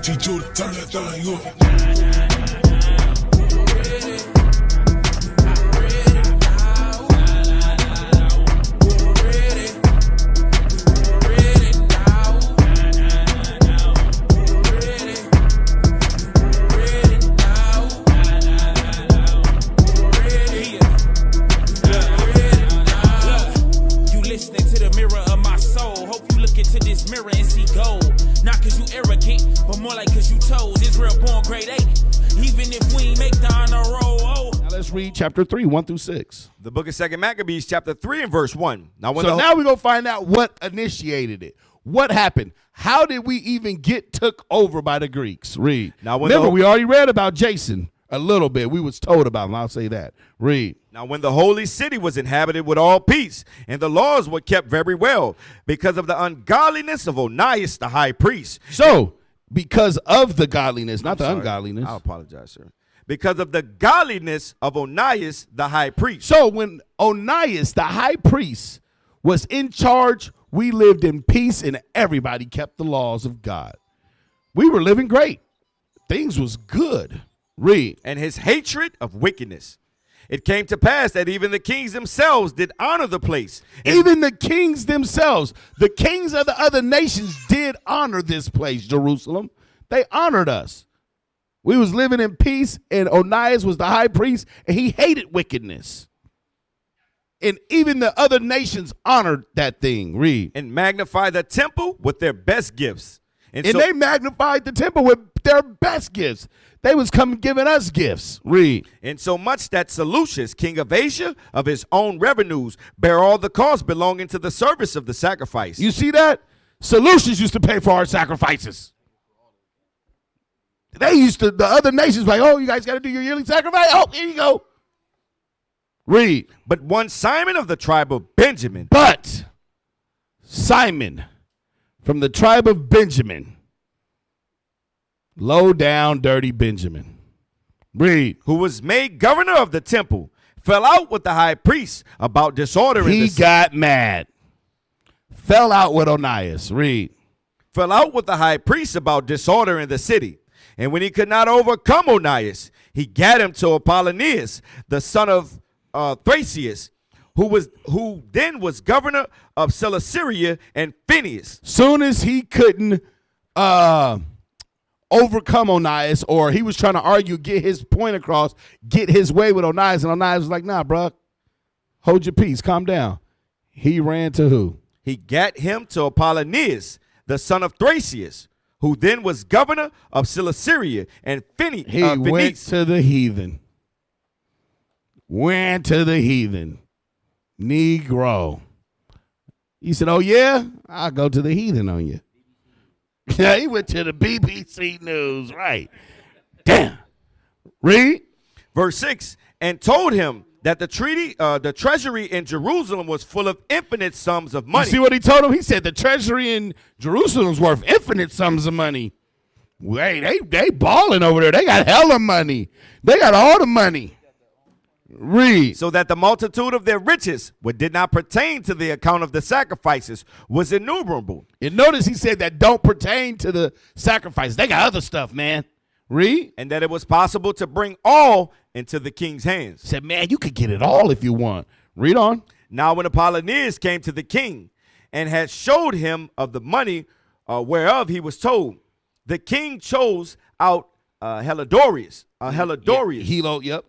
Teach you to turn that thing up. To this mirror and see gold. Not cause you arrogant, but more like cause you chose. Israel born grade 8. Even if we ain't make the honor roll. Oh. Now let's read chapter 3, 1 through 6. The book of 2 Maccabees, chapter 3 and verse 1. Now we're going to find out what initiated it. What happened? How did we even get took over by the Greeks? Read. Now, remember, we already read about Jason a little bit. We was told about him. I'll say that. Read. Now, when the holy city was inhabited with all peace, and the laws were kept very well, because of the ungodliness of Onias the high priest. So, because of the godliness, not the ungodliness. I apologize, sir. Because of the godliness of Onias the high priest. So, when Onias the high priest was in charge, we lived in peace and everybody kept the laws of God. We were living great. Things was good. Read. And his hatred of wickedness. It came to pass that even the kings themselves did honor the place. Even the kings themselves, the kings of the other nations did honor this place, Jerusalem. They honored us. We was living in peace, and Onias was the high priest, and he hated wickedness. And even the other nations honored that thing. Read. And magnified the temple with their best gifts. And so they magnified the temple with their best gifts. They was coming giving us gifts. Read. And so much that Seleucus, king of Asia, of his own revenues, bear all the costs belonging to the service of the sacrifice. You see that? Seleucus used to pay for our sacrifices. They used to, the other nations like, oh, you guys got to do your yearly sacrifice? Oh, here you go. Read. But one Simon of the tribe of Benjamin. But Simon from the tribe of Benjamin. Low down, dirty Benjamin. Read. Who was made governor of the temple, fell out with the high priest about disorder in the city. He got mad. Fell out with Onias. Read. Fell out with the high priest about disorder in the city. And when he could not overcome Onias, he gat him to Apollonius, the son of Thracius, who then was governor of Cilicia and Phineas. Soon as he couldn't overcome Onias, or he was trying to argue, get his point across, get his way with Onias, and Onias was like, nah, bro, hold your peace, calm down. He ran to who? He gat him to Apollonius, the son of Thracius, who then was governor of Cilicia and Phineas. He went to the heathen. Went to the heathen. Negro. He said, oh, yeah? I'll go to the heathen on you. Yeah, he went to the BBC News, right. Damn. Read. Verse 6, and told him that the treasury in Jerusalem was full of infinite sums of money. You see what he told him? He said the treasury in Jerusalem's worth infinite sums of money. Hey, they balling over there. They got hella money. They got all the money. Read. So that the multitude of their riches, what did not pertain to the account of the sacrifices, was innumerable. And notice he said that don't pertain to the sacrifice. They got other stuff, man. Read. And that it was possible to bring all into the king's hands. Said, man, you could get it all if you want. Read on. Now when Apollonius came to the king and had showed him of the money whereof he was told, the king chose out Helidorius. Yep.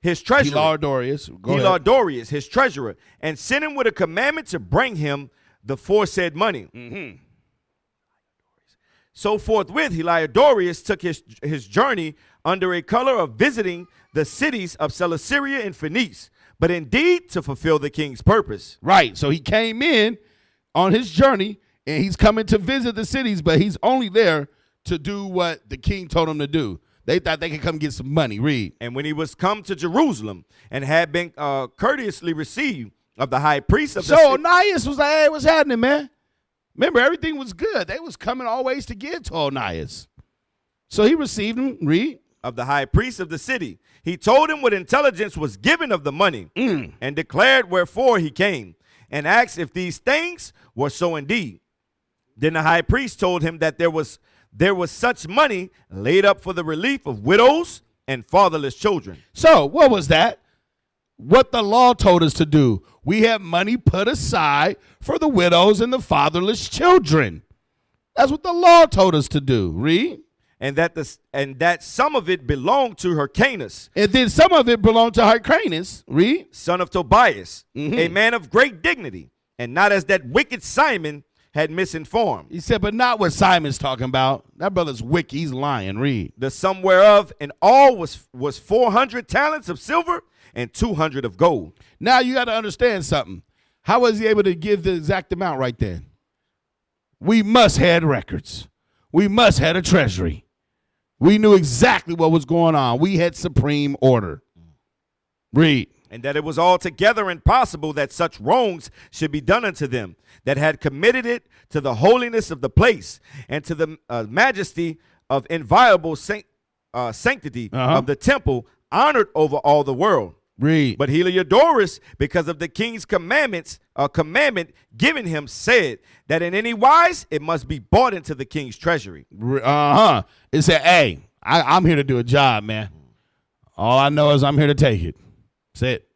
His treasurer. Helidorius, his treasurer, and sent him with a commandment to bring him the foresaid money. Mm-hmm. So forthwith Helidorius took his journey under a color of visiting the cities of Cilicia and Phineas, but indeed to fulfill the king's purpose. Right. So he came in on his journey, and he's coming to visit the cities, but he's only there to do what the king told him to do. They thought they could come get some money. Read. And when he was come to Jerusalem and had been courteously received of the high priest of the city. So Onias was like, hey, what's happening, man? Remember, everything was good. They was coming always to give to Onias. So he received him. Read. Of the high priest of the city. He told him what intelligence was given of the money and declared wherefore he came and asked if these things were so indeed. Then the high priest told him that there was there was such money laid up for the relief of widows and fatherless children. So what was that? What the law told us to do. We have money put aside for the widows and the fatherless children. That's what the law told us to do. Read. And that some of it belonged to Hyrcanus. And then some of it belonged to Hyrcanus. Read. Son of Tobias, a man of great dignity, and not as that wicked Simon had misinformed. He said, but not what Simon's talking about. That brother's wicked. He's lying. Read. The sum whereof in all was 400 talents of silver and 200 of gold. Now you got to understand something. How was he able to give the exact amount right then? We must had records. We must had a treasury. We knew exactly what was going on. We had supreme order. Read. And that it was altogether impossible that such wrongs should be done unto them that had committed it to the holiness of the place and to the majesty of inviolable sanctity of the temple, honored over all the world. Read. But Heliodorus, because of the king's commandment given him, said that in any wise it must be bought into the king's treasury. It said, hey, I'm here to do a job, man. All I know is I'm here to take it. That's it.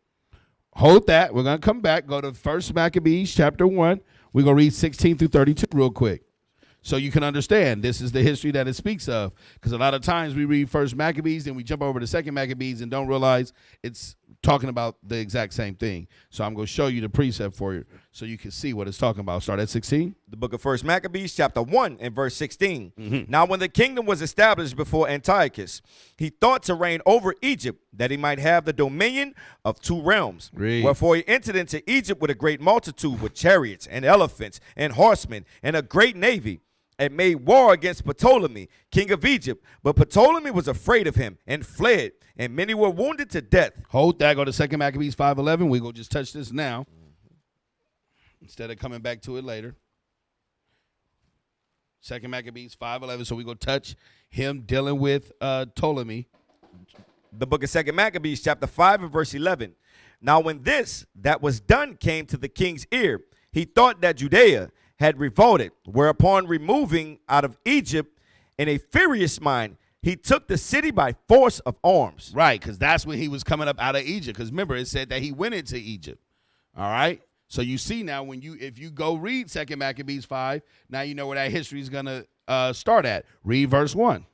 Hold that. We're going to come back. Go to 1 Maccabees chapter 1. We're going to read 16 through 32 real quick, so you can understand this is the history that it speaks of. Because a lot of times we read 1 Maccabees, then we jump over to 2 Maccabees and don't realize it's talking about the exact same thing. So I'm going to show you the precept for you so you can see what it's talking about. Start at 16. The book of 1 Maccabees chapter 1 and verse 16. Now when the kingdom was established before Antiochus, he thought to reign over Egypt, that he might have the dominion of 2 realms. Read. Wherefore he entered into Egypt with a great multitude, with chariots and elephants and horsemen and a great navy, and made war against Ptolemy, king of Egypt. But Ptolemy was afraid of him and fled, and many were wounded to death. Hold that. Go to 2 Maccabees 5:11. We're going to just touch this now instead of coming back to it later. 2 Maccabees 5:11. So we're going to touch him dealing with Ptolemy. The book of 2 Maccabees chapter 5 and verse 11. Now when this that was done came to the king's ear, he thought that Judea had revolted, whereupon removing out of Egypt in a furious mind, he took the city by force of arms. Right, because that's when he was coming up out of Egypt. Because remember, it said that he went into Egypt. All right? So you see now, if you go read 2 Maccabees 5, now you know where that history is going to start at. Read verse 1.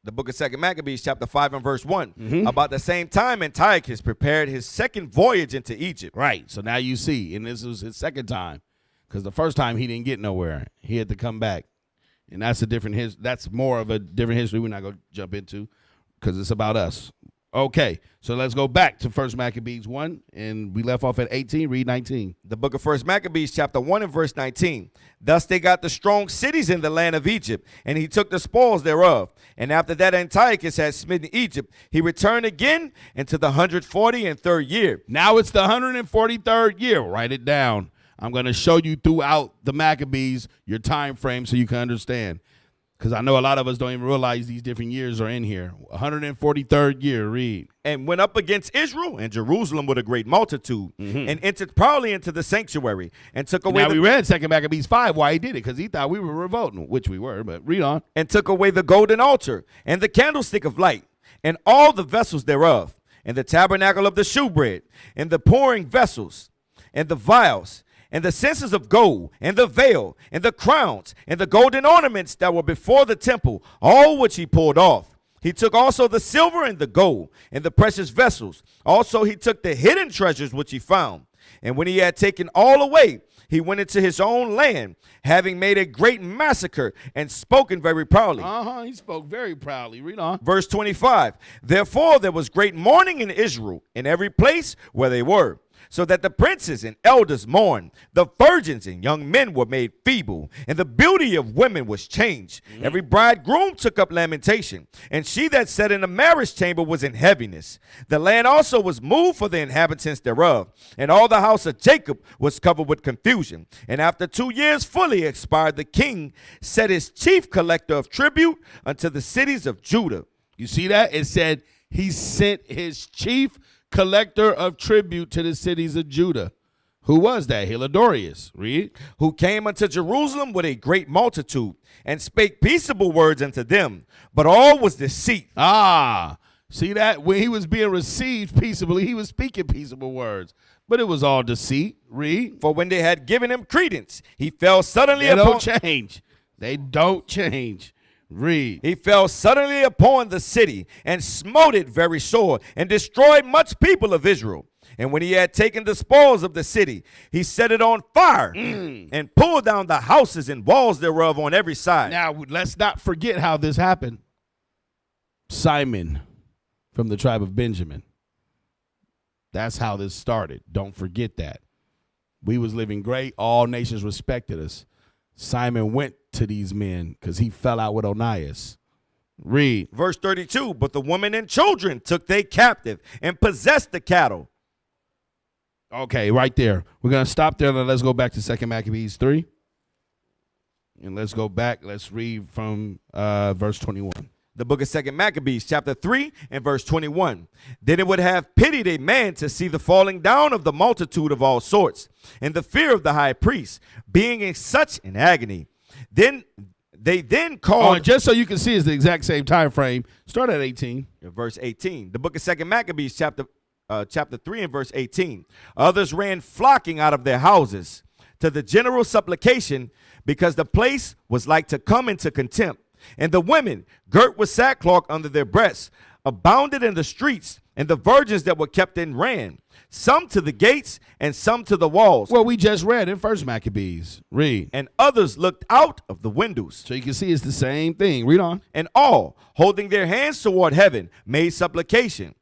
The book of 2 Maccabees chapter 5 and verse 1. About the same time, Antiochus prepared his second voyage into Egypt. Right, so now you see, and this was his second time. Because the first time he didn't get nowhere. He had to come back. And that's that's more of a different history we're not going to jump into because it's about us. Okay, so let's go back to 1 Maccabees 1, and we left off at 18. Read 19. The book of 1 Maccabees chapter 1 and verse 19. Thus they got the strong cities in the land of Egypt, and he took the spoils thereof. And after that Antiochus had smitten Egypt, he returned again into the 143rd year. Now it's the 143rd year. Write it down. I'm going to show you throughout the Maccabees your time frame so you can understand. Because I know a lot of us don't even realize these different years are in here. 143rd year, read. And went up against Israel and Jerusalem with a great multitude, and entered proudly into the sanctuary, and took away. Now we read 2 Maccabees 5 why he did it, because he thought we were revolting, which we were, but read on. And took away the golden altar, and the candlestick of light, and all the vessels thereof, and the tabernacle of the shewbread, and the pouring vessels, and the vials, and the censers of gold, and the veil, and the crowns, and the golden ornaments that were before the temple, all which he pulled off. He took also the silver and the gold, and the precious vessels. Also he took the hidden treasures which he found. And when he had taken all away, he went into his own land, having made a great massacre, and spoken very proudly. He spoke very proudly. Read on. Verse 25. Therefore there was great mourning in Israel, in every place where they were, so that the princes and elders mourned. The virgins and young men were made feeble, and the beauty of women was changed. Every bridegroom took up lamentation, and she that sat in the marriage chamber was in heaviness. The land also was moved for the inhabitants thereof, and all the house of Jacob was covered with confusion. And after 2 years fully expired, the king set his chief collector of tribute unto the cities of Judah. You see that? It said he sent his chief collector of tribute to the cities of Judah. Who was that? Heliodorus. Read. who came unto Jerusalem with a great multitude, and spake peaceable words unto them. But all was deceit. Ah, see that? When he was being received peaceably, he was speaking peaceable words. But it was all deceit. Read. For when they had given him credence, he fell suddenly They upon don't change. They don't change. Read. He fell suddenly upon the city, and smote it very sore, and destroyed much people of Israel. And when he had taken the spoils of the city, he set it on fire, and pulled down the houses and walls thereof on every side. Now, let's not forget how this happened. Simon from the tribe of Benjamin. That's how this started. Don't forget that. We was living great. All nations respected us. Simon went to these men because he fell out with Onias. Read. Verse 32, but the women and children took they captive, and possessed the cattle. Okay, right there. We're going to stop there. Let's go back to 2 Maccabees 3. And let's go back. Let's read from verse 21. The book of 2 Maccabees, chapter 3 and verse 21. Then it would have pitied a man to see the falling down of the multitude of all sorts, and the fear of the high priest, being in such an agony. Then they called. And just so you can see, it's the exact same time frame. Start at 18. Verse 18. The book of 2 Maccabees, chapter 3 and verse 18. Others ran flocking out of their houses to the general supplication, because the place was like to come into contempt. And the women, girt with sackcloth under their breasts, abounded in the streets, and the virgins that were kept in ran, some to the gates and some to the walls. Well, we just read in 1 Maccabees. Read. And others looked out of the windows. So you can see it's the same thing. Read on. And all, holding their hands toward heaven, made supplication.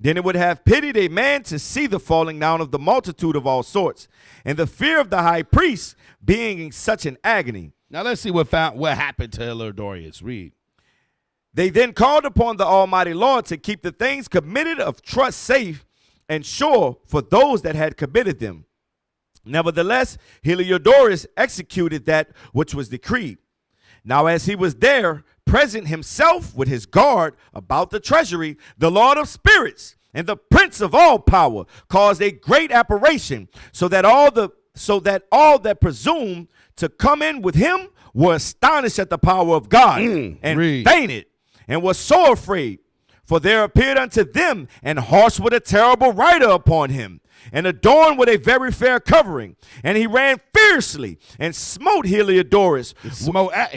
Then it would have pitied a man to see the falling down of the multitude of all sorts, and the fear of the high priest, being in such an agony. Now let's see what happened to Heliodorus. Read. They then called upon the Almighty Lord to keep the things committed of trust safe and sure for those that had committed them. Nevertheless, Heliodorus executed that which was decreed. Now as he was there, present himself with his guard about the treasury, the Lord of spirits and the Prince of all power caused a great apparition, so that all that presumed to come in with him were astonished at the power of God, and fainted, and were so afraid. For there appeared unto them an horse with a terrible rider upon him, and adorned with a very fair covering. And he ran fiercely, and smote Heliodorus. Smote at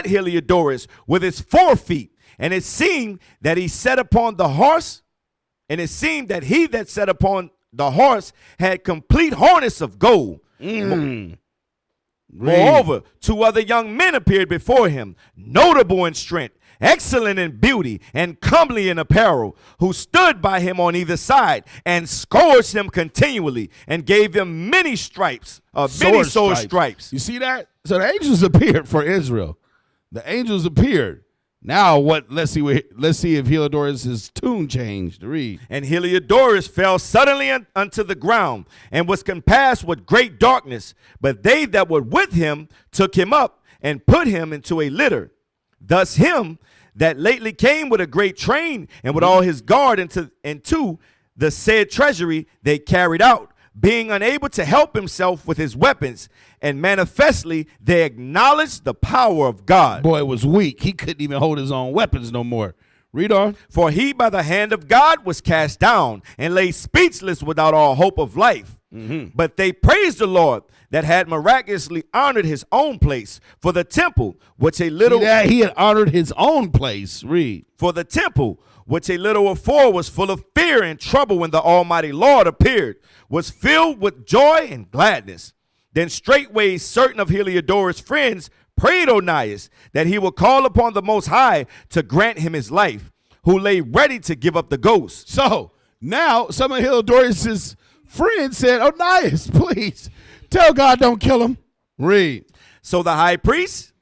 Heliodorus with his forefeet. And it seemed that he sat upon the horse, and it seemed that he that sat upon the horse had complete harness of gold. Moreover, 2 other young men appeared before him, notable in strength, excellent in beauty, and comely in apparel, who stood by him on either side, and scourged him continually, and gave him many stripes, many sword stripes. You see that? So the angels appeared for Israel. The angels appeared. Now what? Let's see if Heliodorus' tune changed. Read. And Heliodorus fell suddenly unto the ground, and was compassed with great darkness. But they that were with him took him up, and put him into a litter. Thus him that lately came with a great train, and with all his guard into the said treasury, they carried out, being unable to help himself with his weapons, and manifestly they acknowledged the power of God. Boy, it was weak. He couldn't even hold his own weapons no more. Read on. For he by the hand of God was cast down, and lay speechless without all hope of life. But they praised the Lord that had miraculously honored his own place. For the temple, which a little... he had honored his own place. Read. For the temple, which a little afore was full of fear and trouble when the Almighty Lord appeared, was filled with joy and gladness. Then straightway certain of Heliodorus' friends prayed Onias that he would call upon the Most High to grant him his life, who lay ready to give up the ghost. So now some of Heliodorus' friends said, Onias, please tell God don't kill him. Read. So the high priest,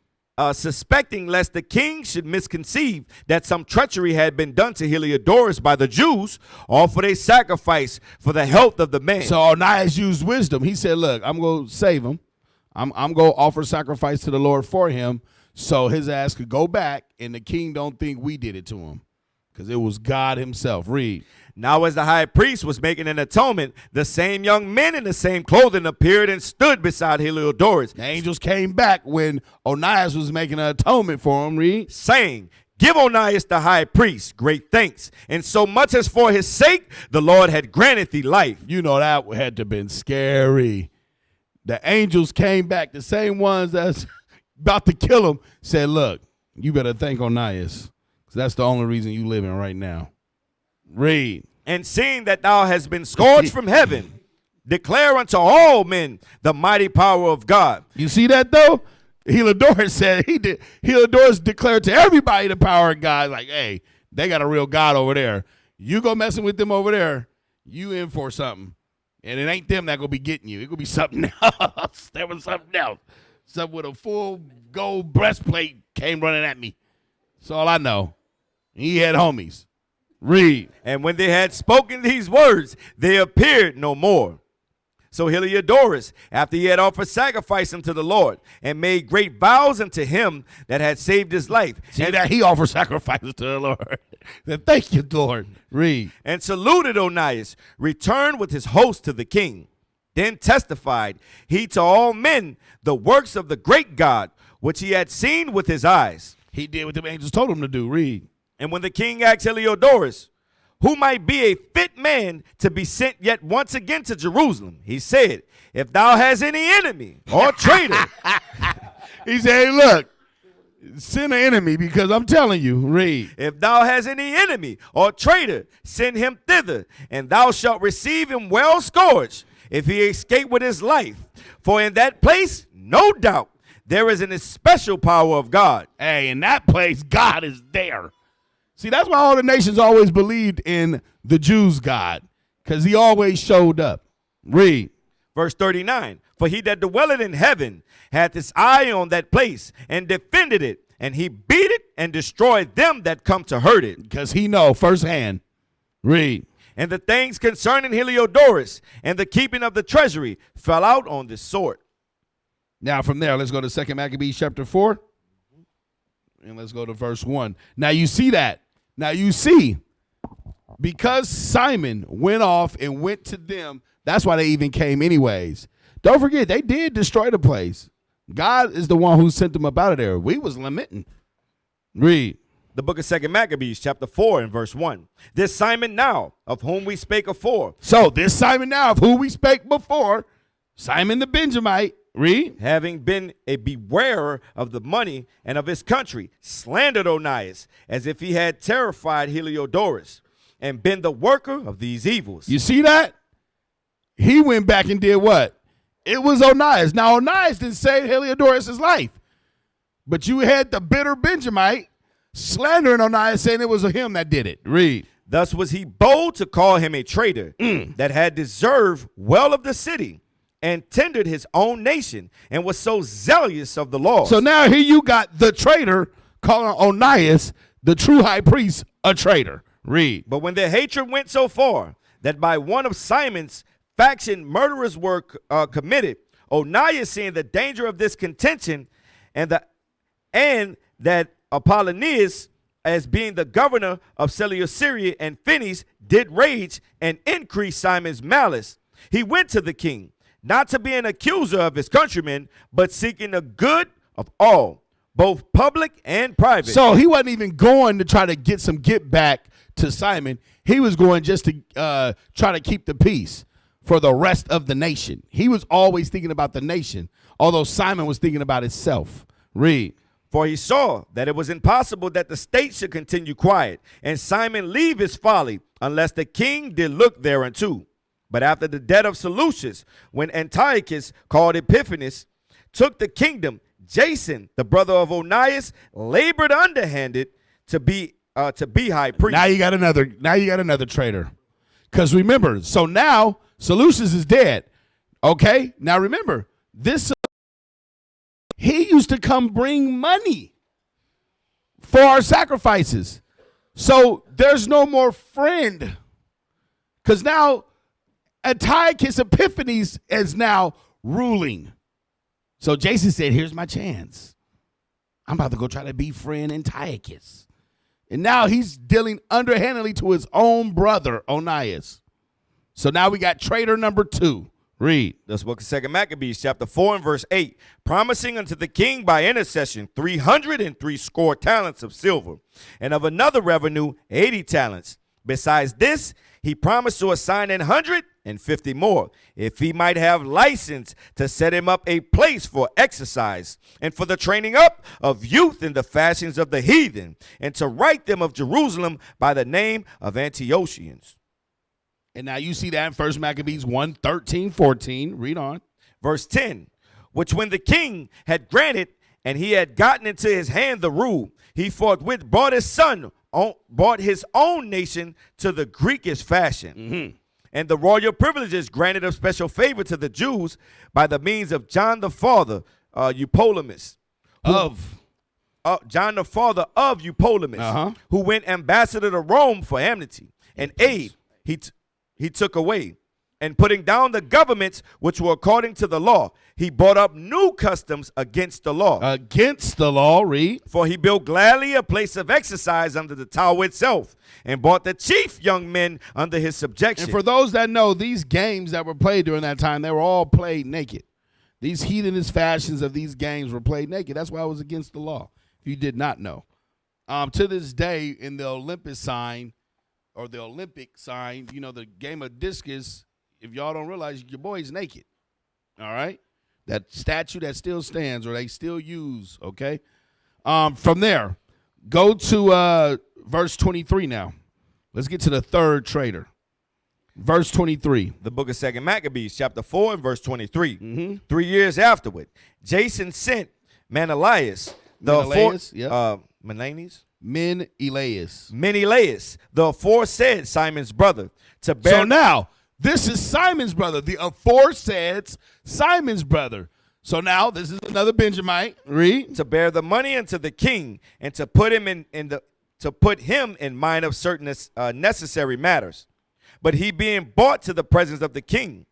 suspecting lest the king should misconceive that some treachery had been done to Heliodorus by the Jews, offered a sacrifice for the health of the man. So Onias used wisdom. He said, look, I'm going to save him. I'm going to offer sacrifice to the Lord for him, so his ass could go back and the king don't think we did it to him, because it was God himself. Read. Now as the high priest was making an atonement, the same young men in the same clothing appeared and stood beside Heliodorus, The angels came back when Onias was making an atonement for him, read. saying, Give Onias the high priest great thanks, and so much as for his sake the Lord had granted thee life. You know that had to have been scary. The angels came back, the same ones that's about to kill him, said, look, you better thank Onias, because that's the only reason you living right now. Read. And seeing that thou hast been scourged from heaven, declare unto all men the mighty power of God. You see that, though? Heliodorus said, Heliodorus declared to everybody the power of God, like, hey, they got a real God over there. You go messing with them over there, you in for something. And it ain't them that gonna be getting you. It gonna be something else. There was something else. Something with a full gold breastplate came running at me. That's all I know. He had homies. Read. And when they had spoken these words, they appeared no more. So Heliodorus, after he had offered sacrifice unto the Lord, and made great vows unto him that had saved his life. See and that he offered sacrifices to the Lord. Then thank you, Lord. Read. And saluted Onias, returned with his host to the king. Then testified he to all men the works of the great God, which he had seen with his eyes. He did what the angels told him to do. Read. And when the king asked Heliodorus, who might be a fit man to be sent yet once again to Jerusalem, he said, if thou hast any enemy or traitor. He said, hey, look, send an enemy because I'm telling you. Read. If thou hast any enemy or traitor, send him thither, and thou shalt receive him well scourged, if he escape with his life. For in that place, no doubt, there is an especial power of God. Hey, in that place, God is there. See, that's why all the nations always believed in the Jews' God, because he always showed up. Read. Verse 39, for he that dwelleth in heaven hath his eye on that place, and defended it, and he beat it and destroyed them that come to hurt it. Because he know firsthand. Read. And the things concerning Heliodorus and the keeping of the treasury fell out on this sort. Now from there, let's go to 2 Maccabees chapter 4. And let's go to verse 1. Now you see that. Now you see, because Simon went off and went to them, that's why they even came anyways. Don't forget, they did destroy the place. God is the one who sent them up out of there. We was lamenting. Read. The book of 2 Maccabees, chapter 4, and verse 1. This Simon now, of whom we spake afore. So this Simon now, of who we spake before, Simon the Benjamite, read. Having been a bewarer of the money and of his country, slandered Onias, as if he had terrified Heliodorus, and been the worker of these evils. You see that? He went back and did what? It was Onias. Now, Onias didn't save Heliodorus' life. But you had the bitter Benjamite slandering Onias, saying it was him that did it. Read. Thus was he bold to call him a traitor that had deserved well of the city, and tendered his own nation, and was so zealous of the law. So now here you got the traitor calling Onias, the true high priest, a traitor. Read. But when their hatred went so far that by one of Simon's faction murderers were committed, Onias, seeing the danger of this contention, and that Apollonius, as being the governor of Seleucia and Phoenice, did rage and increase Simon's malice, he went to the king, not to be an accuser of his countrymen, but seeking the good of all, both public and private. So he wasn't even going to try to get some get back to Simon. He was going just to try to keep the peace for the rest of the nation. He was always thinking about the nation, although Simon was thinking about itself. Read. For he saw that it was impossible that the state should continue quiet, and Simon leave his folly, unless the king did look thereunto. But after the death of Seleucus, when Antiochus, called Epiphanes, took the kingdom, Jason, the brother of Onias, labored underhanded to be high priest. Now you got another traitor. Because remember, so now Seleucus is dead. Okay? Now remember, this he used to come bring money for our sacrifices. So there's no more friend. Because now Antiochus Epiphanes is now ruling. So Jason said, here's my chance. I'm about to go try to befriend Antiochus. And now he's dealing underhandedly to his own brother, Onias. So now we got traitor number 2. Read. This book of 2 Maccabees, chapter 4 and verse 8. Promising unto the king by intercession 303 score talents of silver, and of another revenue 80 talents. Besides this, he promised to assign 150 more, if he might have license to set him up a place for exercise, and for the training up of youth in the fashions of the heathen, and to write them of Jerusalem by the name of Antiochians. And now you see that in 1 Maccabees 1, 13, 14. Read on. Verse 10, which when the king had granted, and he had gotten into his hand the rule, he forthwith brought his own nation to the Greekish fashion. Mm-hmm. And the royal privileges granted of special favor to the Jews by the means of John the father, Eupolemus. John the father of Eupolemus, who went ambassador to Rome for amnesty and aid. He took away, and putting down the governments which were according to the law, he brought up new customs against the law. Against the law, read. For he built gladly a place of exercise under the tower itself, and brought the chief young men under his subjection. And for those that know, these games that were played during that time, they were all played naked. These heathenist fashions of these games were played naked. That's why it was against the law, if you did not know. To this day, in the Olympus sign, or the Olympic sign, you know, the game of discus, if y'all don't realize, your boy's naked, all right? That statue that still stands, or they still use, okay? From there, go to verse 23 now. Let's get to the third traitor. Verse 23. The book of 2 Maccabees, chapter 4 and verse 23. Mm-hmm. 3 years afterward, Jason sent Menelaus, Menelaus, the aforesaid Simon's brother, to bear. So now, this is Simon's brother, the aforesaid Simon's brother. So now, this is another Benjamite. Read. To bear the money unto the king, and to put him to put him in mind of certain necessary matters. But he being brought to the presence of the king,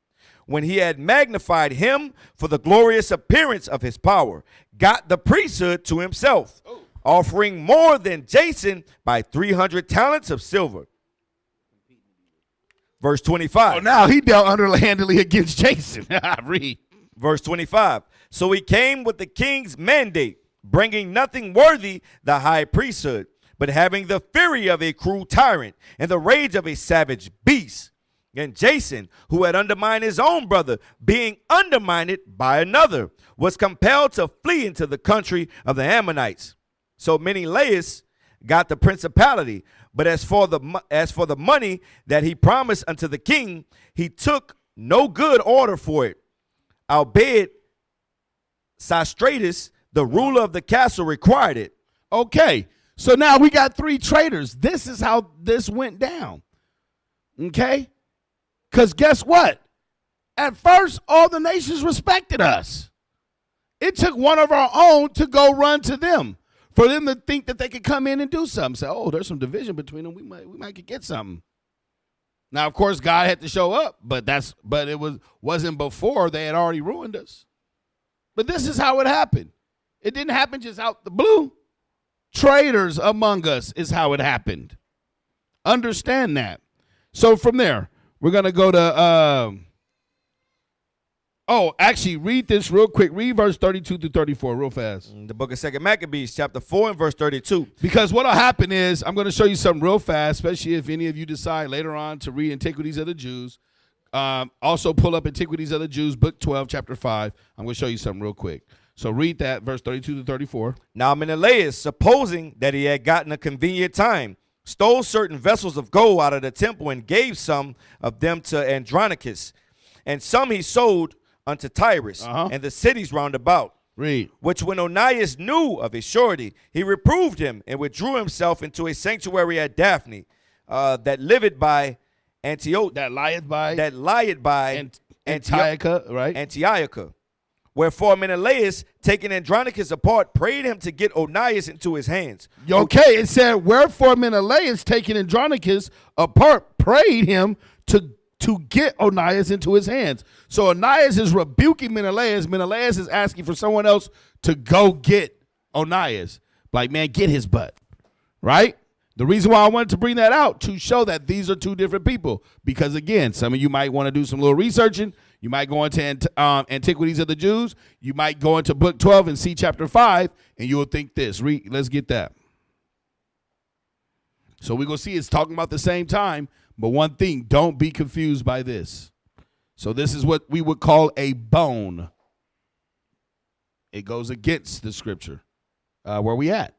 when he had magnified him for the glorious appearance of his power, got the priesthood to himself, offering more than Jason by 300 talents of silver. Verse 25. Oh, now he dealt underhandedly against Jason. Read. Verse 25. So he came with the king's mandate, bringing nothing worthy the high priesthood, but having the fury of a cruel tyrant and the rage of a savage beast. And Jason, who had undermined his own brother, being undermined by another, was compelled to flee into the country of the Ammonites. So Menelaus got the principality, but as for the money that he promised unto the king, he took no good order for it, albeit Sostratus, the ruler of the castle, required it. Okay, so now we got 3 traitors. This is how this went down. Okay? Because guess what? At first, all the nations respected us. It took one of our own to go run to them, for them to think that they could come in and do something. Say, oh, there's some division between them. We might could get something. Now, of course, God had to show up, but it wasn't before they had already ruined us. But this is how it happened. It didn't happen just out the blue. Traitors among us is how it happened. Understand that. So from there, we're going to go to, actually, read this real quick. Read verse 32 through 34 real fast. The book of 2 Maccabees, chapter 4 and verse 32. Because what will happen is, I'm going to show you something real fast, especially if any of you decide later on to read Antiquities of the Jews. Also pull up Antiquities of the Jews, book 12, chapter 5. I'm going to show you something real quick. So read that, verse 32 to 34. Now Menelaus, supposing that he had gotten a convenient time, stole certain vessels of gold out of the temple and gave some of them to Andronicus, and some he sold unto Tyrus and the cities round about. Read. Which when Onias knew of his surety, he reproved him and withdrew himself into a sanctuary at Daphne, that liveth by Antioch. That lieth by Antioch, right? Antioch. Wherefore Menelaus, taking Andronicus apart, prayed him to get Onias into his hands. Okay, it said, wherefore Menelaus, taking Andronicus apart, prayed him to get Onias into his hands. So Onias is rebuking Menelaus. Menelaus is asking for someone else to go get Onias. Like, man, get his butt, right? The reason why I wanted to bring that out to show that these are two different people, because again, some of you might want to do some little researching. You might go into Antiquities of the Jews. You might go into Book 12 and see chapter 5, and you will think this. Let's get that. So we're going to see it's talking about the same time, but one thing, don't be confused by this. So this is what we would call a bone. It goes against the scripture. Where we at?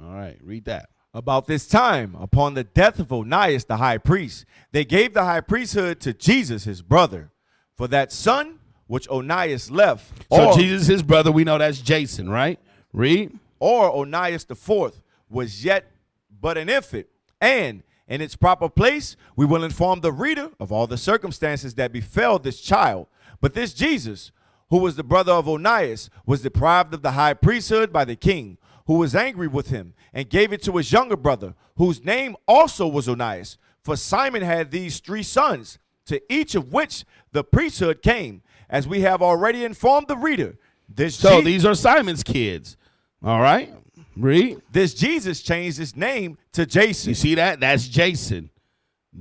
All right, read that. About this time, upon the death of Onias the high priest, they gave the high priesthood to Jesus his brother. For that son which Onias left. So Jesus his brother, we know that's Jason, right? Read. Or Onias the fourth was yet but an infant. And in its proper place, we will inform the reader of all the circumstances that befell this child. But this Jesus, who was the brother of Onias, was deprived of the high priesthood by the king, who was angry with him and gave it to his younger brother, whose name also was Onias. For Simon had these 3 sons, to each of which the priesthood came, as we have already informed the reader. So these are Simon's kids. All right, read. This Jesus changed his name to Jason. You see that? That's Jason.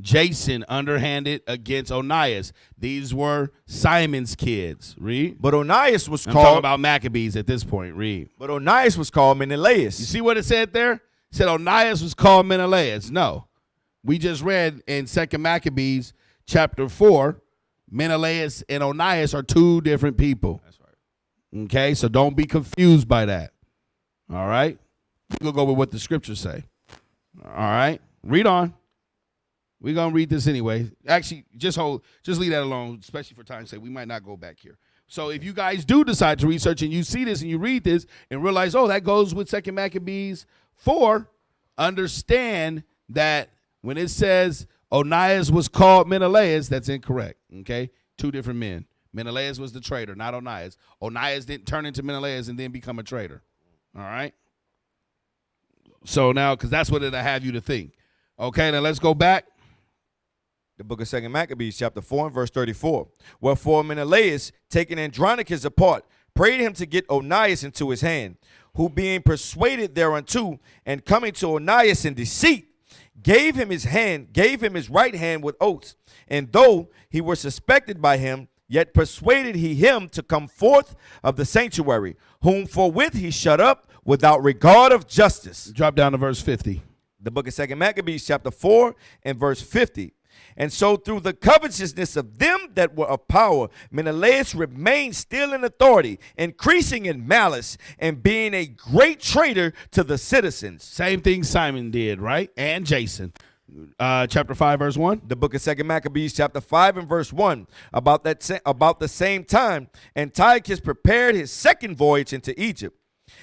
Jason underhanded against Onias. These were Simon's kids. Read. But Onias was I'm called. talking about Maccabees at this point. Read. But Onias was called Menelaus. You see what it said there? It said Onias was called Menelaus. No. We just read in 2 Maccabees chapter 4, Menelaus and Onias are 2 different people. That's right. Okay, so don't be confused by that. All right? We'll go with what the scriptures say. All right? Read on. We're going to read this anyway. Actually, just leave that alone, especially for time's sake. We might not go back here. So if you guys do decide to research and you see this and you read this and realize, oh, that goes with 2 Maccabees 4, understand that when it says Onias was called Menelaus, that's incorrect, okay? 2 different men. Menelaus was the traitor, not Onias. Onias didn't turn into Menelaus and then become a traitor, all right? So now, because that's what it'll have you to think. Okay, now let's go back. The book of 2 Maccabees, chapter 4, and verse 34. Wherefore Menelaus, taking Andronicus apart, prayed him to get Onias into his hand, who being persuaded thereunto, and coming to Onias in deceit, gave him his right hand with oaths. And though he were suspected by him, yet persuaded he him to come forth of the sanctuary, whom forthwith he shut up without regard of justice. Drop down to verse 50. The book of 2 Maccabees, chapter 4, and verse 50. And so through the covetousness of them that were of power, Menelaus remained still in authority, increasing in malice, and being a great traitor to the citizens. Same thing Simon did, right? And Jason. Chapter 5, verse 1. The book of 2 Maccabees, chapter 5, and verse 1. About the same time, Antiochus prepared his second voyage into Egypt.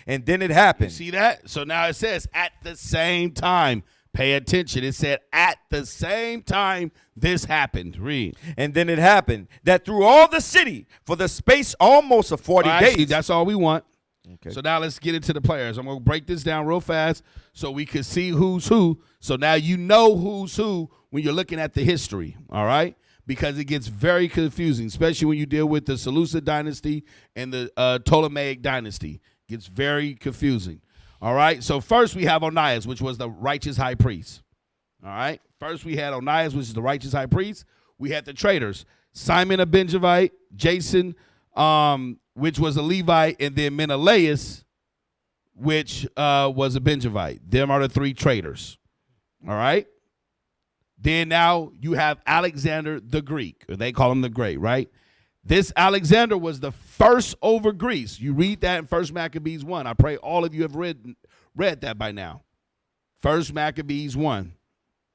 And then it happened. You see that? So now it says at the same time. Pay attention. It said at the same time this happened. Read. And then it happened that through all the city for the space almost of 40 days. See, that's all we want. Okay. So now let's get into the players. I'm going to break this down real fast so we can see who's who. So now you know who's who when you're looking at the history, all right? Because it gets very confusing, especially when you deal with the Seleucid dynasty and the Ptolemaic dynasty. It gets very confusing. All right, so first we have Onias, which was the righteous high priest. All right, first we had Onias, which is the righteous high priest. We had the traitors, Simon a Benjamite, Jason, which was a Levite, and then Menelaus, which was a Benjamite. Them are the 3 traitors. All right, then now you have Alexander the Greek, or they call him the Great, right? This Alexander was the first over Greece. You read that in 1 Maccabees 1. I pray all of you have read that by now. 1 Maccabees 1.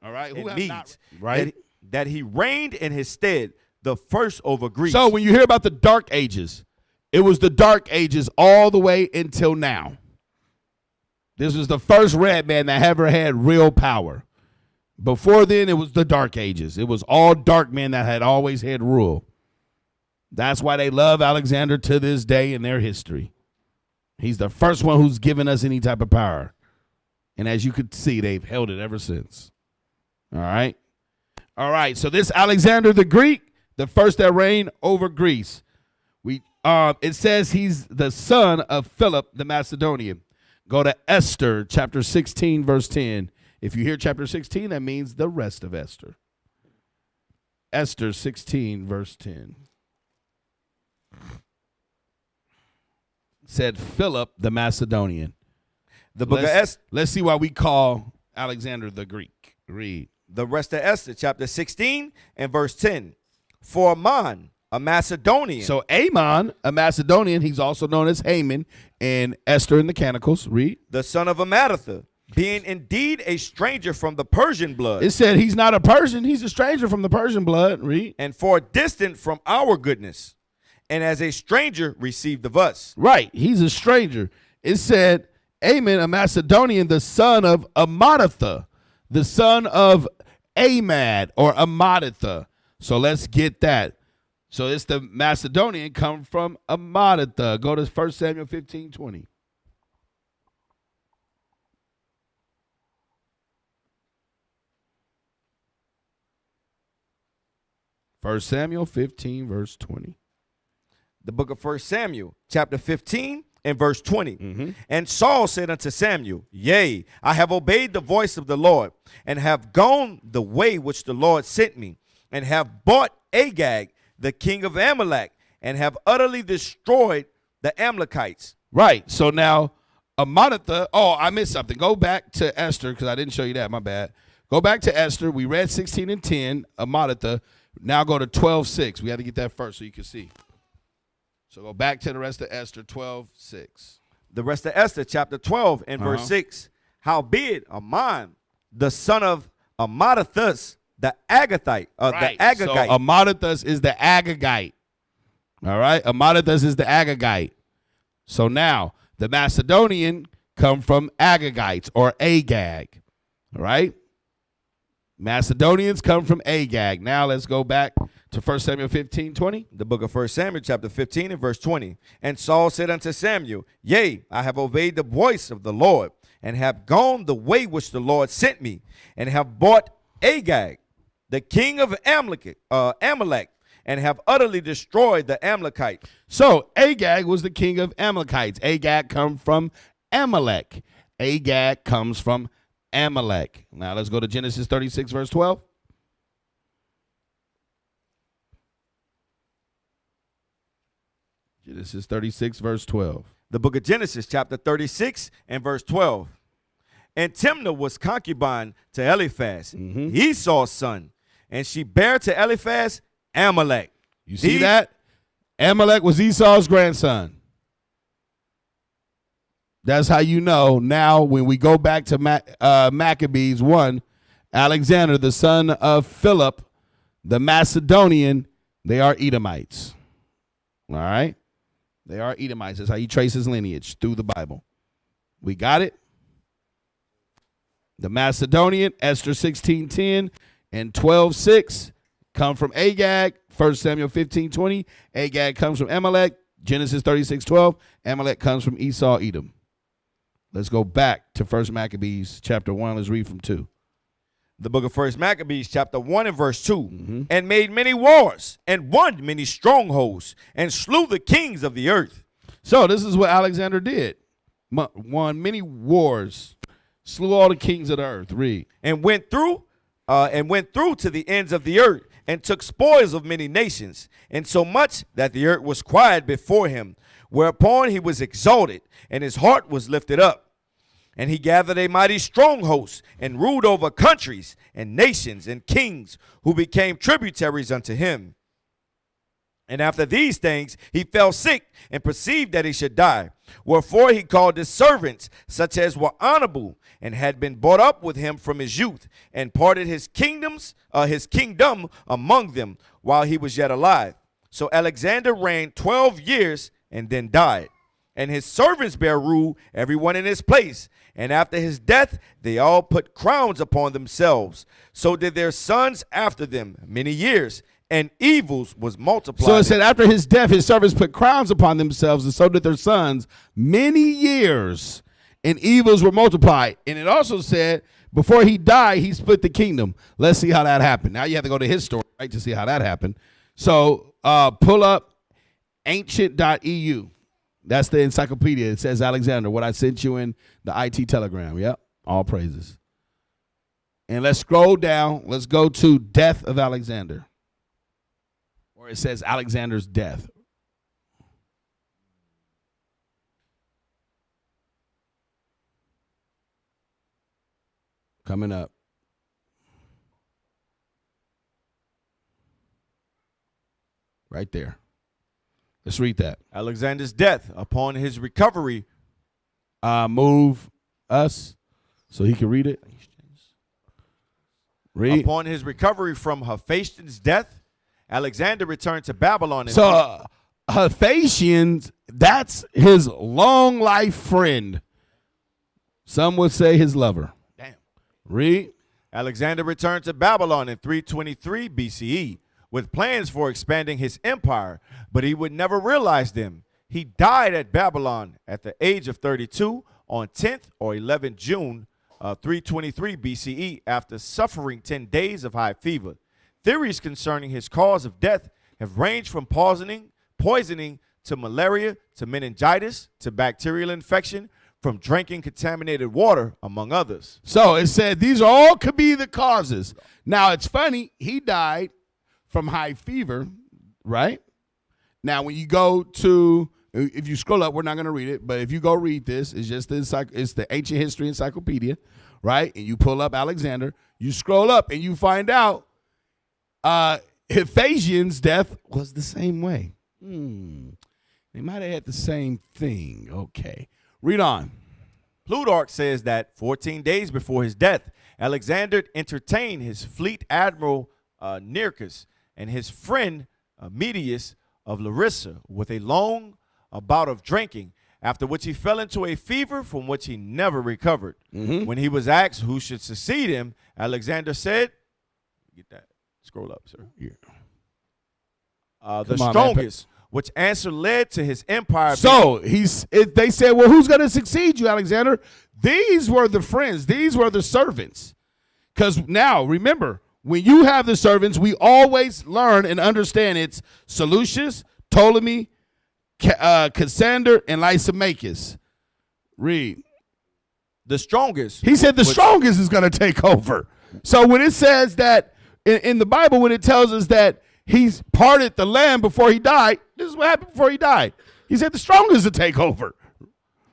All right? Who have means not, right? that he reigned in his stead, the first over Greece. So when you hear about the Dark Ages, it was the Dark Ages all the way until now. This was the first red man that ever had real power. Before then, it was the Dark Ages. It was all dark men that had always had rule. That's why they love Alexander to this day in their history. He's the first one who's given us any type of power. And as you could see, they've held it ever since. All right. All right. So this Alexander the Greek, the first that reigned over Greece. It says he's the son of Philip the Macedonian. Go to Esther chapter 16, verse 10. If you hear chapter 16, that means the rest of Esther. Esther 16, verse 10. Said Philip the Macedonian. The book of Esther. Let's see why we call Alexander the Greek. Read. The rest of Esther, chapter 16 and verse 10. For Amon, a Macedonian. So Amon, a Macedonian, he's also known as Haman in Esther and the Canticles. Read. The son of Amadatha, being indeed a stranger from the Persian blood. It said he's not a Persian. He's a stranger from the Persian blood. Read. And for distant from our goodness, and as a stranger received of us. Right. He's a stranger. It said Amon, a Macedonian, the son of Amadatha, the son of Amad or Amadatha. So let's get that. So it's the Macedonian come from Amadatha. Go to 1 Samuel 15:20. 1 Samuel 15, verse 20. The book of 1 Samuel, chapter 15 and verse 20. And Saul said unto Samuel, Yea, I have obeyed the voice of the Lord, and have gone the way which the Lord sent me, and have bought Agag, the king of Amalek, and have utterly destroyed the Amalekites. Right. So now, Amadatha, I missed something. Go back to Esther, because I didn't show you that. My bad. Go back to Esther. We read 16 and 10, Amadatha. Now go to 12:6. We had to get that first so you can see. So go back to the rest of Esther, 12:6. The rest of Esther, chapter 12 and verse 6. Howbeit Amon, the son of Amadatha, the Agathite, Right. the Agagite. So Amadatha is the Agagite. All right. Amadatha is the Agagite. So now the Macedonian come from Agagites or Agag. All right. Macedonians come from Agag. Now let's go back to 1 Samuel 15:20. The book of 1 Samuel, chapter 15 and verse 20. And Saul said unto Samuel, Yea, I have obeyed the voice of the Lord, and have gone the way which the Lord sent me, and have bought Agag, the king of Amalek, and have utterly destroyed the Amalekite. So Agag was the king of Amalekites. Agag come from Amalek. Agag comes from Amalek. Now let's go to Genesis 36, verse 12. Genesis 36, verse 12. The book of Genesis, chapter 36 and verse 12. And Timnah was concubine to Eliphaz, Esau's son, and she bare to Eliphaz Amalek. You see that? Amalek was Esau's grandson. That's how you know now when we go back to Maccabees 1, Alexander, the son of Philip, the Macedonian, they are Edomites. All right? They are Edomites. That's how you trace his lineage through the Bible. We got it? The Macedonian, Esther 16:10 and 12:6 come from Agag. 1 Samuel 15:20. Agag comes from Amalek. Genesis 36:12. Amalek comes from Esau, Edom. Let's go back to 1 Maccabees chapter 1. Let's read from 2. The book of 1 Maccabees chapter 1 and verse 2. And made many wars, and won many strongholds, and slew the kings of the earth. So this is what Alexander did. Won many wars, slew all the kings of the earth. Read. And went through to the ends of the earth, and took spoils of many nations, and so much that the earth was quiet before him, whereupon he was exalted, and his heart was lifted up. And he gathered a mighty strong host, and ruled over countries and nations and kings, who became tributaries unto him. And after these things he fell sick, and perceived that he should die. Wherefore he called his servants, such as were honorable, and had been brought up with him from his youth, and parted his kingdom among them, while he was yet alive. So Alexander reigned 12 years, and then died. And his servants bare rule, every one in his place. And after his death, they all put crowns upon themselves. So did their sons after them many years, and evils was multiplied. So it said after his death, his servants put crowns upon themselves, and so did their sons many years, and evils were multiplied. And it also said before he died, he split the kingdom. Let's see how that happened. Now you have to go to his story, right, to see how that happened. So pull up ancient.eu. That's the encyclopedia. It says Alexander, what I sent you in the IT telegram. Yep. All praises. And let's scroll down. Let's go to death of Alexander. Or it says Alexander's death. Coming up. Right there. Let's read that. Alexander's death. Upon his recovery. Move us so he can read it. Read. Upon his recovery from Hephaestion's death, Alexander returned to Babylon. So Hephaestion, that's his long life friend. Some would say his lover. Damn. Read. Alexander returned to Babylon in 323 BCE with plans for expanding his empire, but he would never realize them. He died at Babylon at the age of 32 on 10th or 11th June 323 BCE after suffering 10 days of high fever. Theories concerning his cause of death have ranged from poisoning to malaria to meningitis to bacterial infection from drinking contaminated water, among others. So it said these all could be the causes. Now, it's funny. He died from high fever, right? Now, when you go to, if you scroll up, we're not going to read it, but if you go read this, it's just it's the ancient history encyclopedia, right? And you pull up Alexander, you scroll up, and you find out Hephaestion's death was the same way. They might have had the same thing. Okay. Read on. Plutarch says that 14 days before his death, Alexander entertained his fleet admiral Nearchus and his friend Medius of Larissa with a long bout of drinking, after which he fell into a fever from which he never recovered. When he was asked who should succeed him, Alexander said, get that, scroll up, sir. Yeah. The strongest, which answer led to his empire. So they said, well, who's going to succeed you, Alexander? These were the friends. These were the servants. Because now, remember, when you have the servants, we always learn and understand it's Seleucus, Ptolemy, Cassander, and Lysimachus. Read. The strongest. He said the strongest is going to take over. So when it says that in the Bible, when it tells us that he's parted the land before he died, this is what happened before he died. He said the strongest will take over.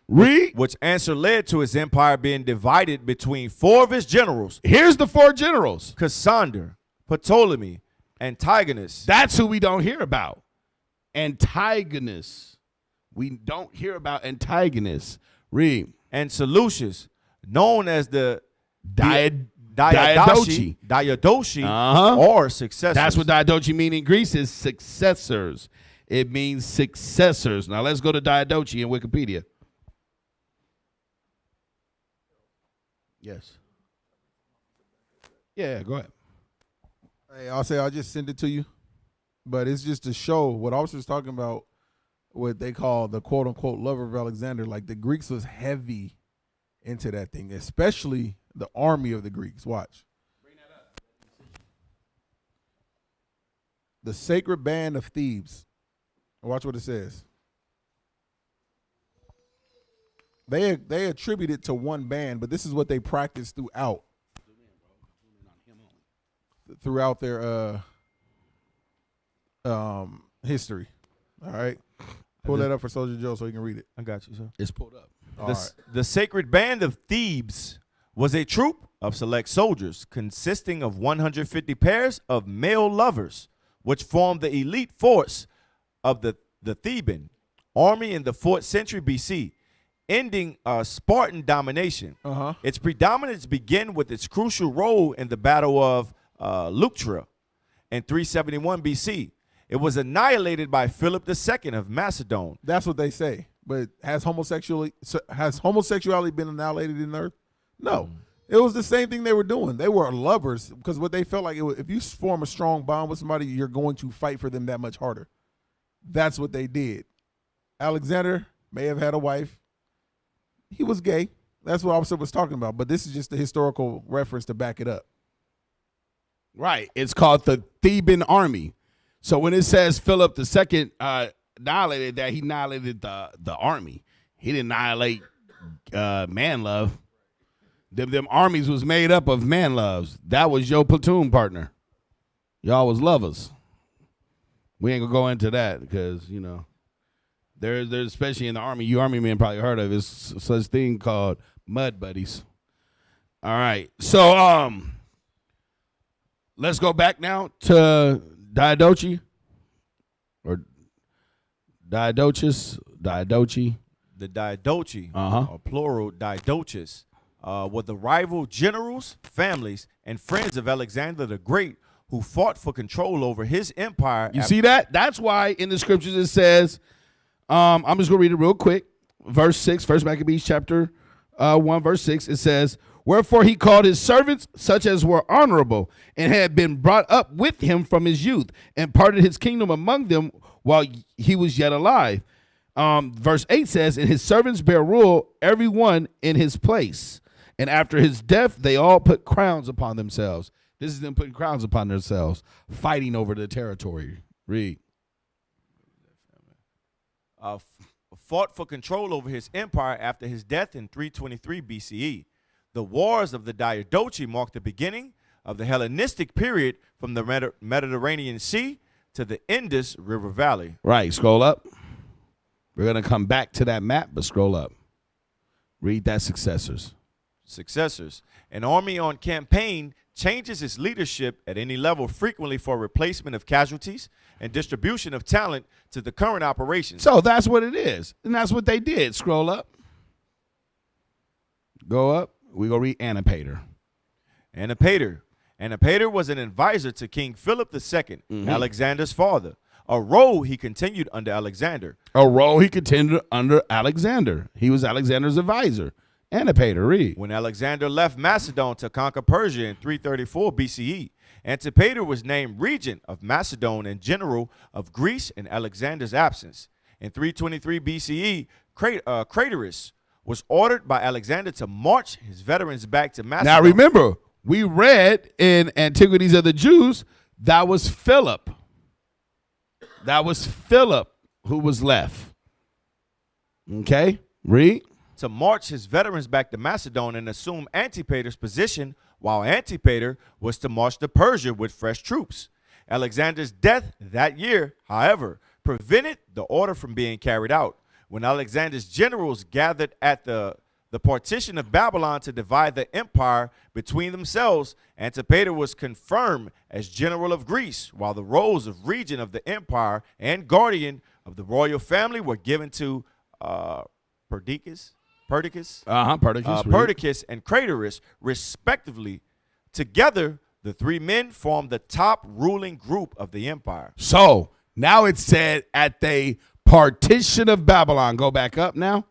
Read. Which answer led to his empire being divided between four of his generals. Here's the four generals. Cassander, Ptolemy, Antigonus. That's who we don't hear about. Antigonus. We don't hear about Antigonus. Read. And Seleucus, known as the Diadochi. Or successors. That's what Diadochi means in Greece is successors. It means successors. Now let's go to Diadochi in Wikipedia. Yes. Yeah, go ahead. Hey, I'll just send it to you. But it's just to show what Officer's talking about, what they call the quote-unquote lover of Alexander. Like, the Greeks was heavy into that thing, especially the army of the Greeks. Watch. Bring that up. The sacred band of Thebes. Watch what it says. They attribute it to one band, but this is what they practiced throughout their history. All right. Pull that up for Soldier Joe so he can read it. I got you, sir. It's pulled up. The sacred band of Thebes was a troop of select soldiers consisting of 150 pairs of male lovers, which formed the elite force of the Theban army in the 4th century BC, ending Spartan domination. Its predominance began with its crucial role in the Battle of Leuctra in 371 BC. It was annihilated by Philip II of Macedon. That's what they say. But has homosexuality been annihilated in the earth? No. It was the same thing they were doing. They were lovers because what they felt like, if you form a strong bond with somebody, you're going to fight for them that much harder. That's what they did. Alexander may have had a wife. He was gay. That's what Officer was talking about. But this is just the historical reference to back it up. Right. It's called the Theban army. So when it says Philip II annihilated that, he annihilated the army. He didn't annihilate man love. Them armies was made up of man loves. That was your platoon partner. Y'all was lovers. We ain't gonna go into that because, you know, there's especially in the army, you army men probably heard of, it's such thing called mud buddies. All right. So let's go back now to Diadochi or Diadochus. The Diadochi, Uh-huh. or plural Diadochus, were the rival generals, families, and friends of Alexander the Great who fought for control over his empire. You see that? That's why in the scriptures it says, I'm just going to read it real quick. Verse 6, 1 Maccabees chapter 1, verse 6, it says, wherefore he called his servants such as were honorable and had been brought up with him from his youth and parted his kingdom among them while he was yet alive. Verse 8 says, and his servants bear rule, every one in his place. And after his death, they all put crowns upon themselves. This is them putting crowns upon themselves, fighting over the territory. Read. Fought for control over his empire after his death in 323 BCE. The wars of the Diadochi marked the beginning of the Hellenistic period from the Mediterranean Sea to the Indus River Valley. Right, scroll up. We're going to come back to that map, but scroll up. Read that successors. An army on campaign changes its leadership at any level frequently for replacement of casualties and distribution of talent to the current operations. So that's what it is. And that's what they did. Scroll up. Go up. We go read Antipater. Antipater was an advisor to King Philip II, Alexander's father. A role he continued under Alexander. He was Alexander's advisor. Antipater, read. When Alexander left Macedon to conquer Persia in 334 BCE, Antipater was named regent of Macedon and general of Greece in Alexander's absence. In 323 BCE, Craterus was ordered by Alexander to march his veterans back to Macedon. Now remember, we read in Antiquities of the Jews, that was Philip. That was Philip who was left. Okay, read. To march his veterans back to Macedon and assume Antipater's position, while Antipater was to march to Persia with fresh troops. Alexander's death that year, however, prevented the order from being carried out. When Alexander's generals gathered at the partition of Babylon to divide the empire between themselves, Antipater was confirmed as general of Greece, while the roles of regent of the empire and guardian of the royal family were given to Perdiccas and Craterus, respectively. Together, the three men formed the top ruling group of the empire. So now it said at the partition of Babylon. Go back up now.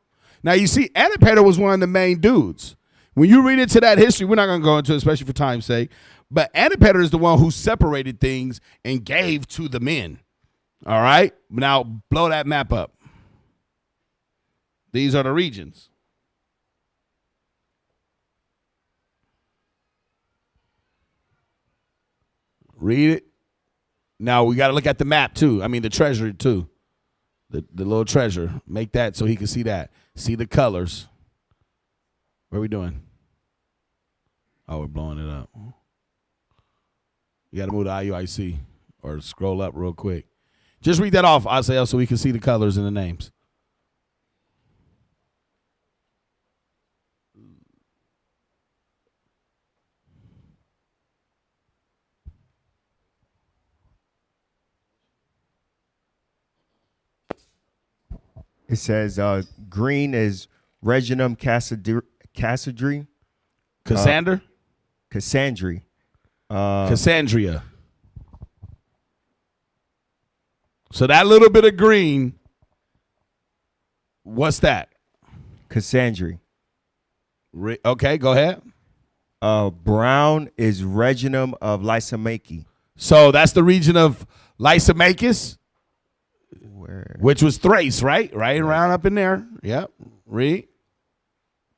Now you see, Antipater was one of the main dudes. When you read into that history, we're not going to go into it, especially for time's sake, but Antipater is the one who separated things and gave to the men. All right? Now blow that map up. These are the regions. Read it. Now we got to look at the map too. I mean the treasury too. The little treasure. Make that so he can see that. See the colors. What are we doing? Oh, we're blowing it up. You got to move to IUIC or scroll up real quick. Just read that off, Isaiah, so we can see the colors and the names. It says green is Reginum Cassadri. Cassander? Cassandri. Cassandria. So that little bit of green, what's that? Cassandri. Okay, go ahead. Brown is Reginum of Lysimachus. So that's the region of Lysimachus, which was Thrace, right? Right around up in there. Yep. Read.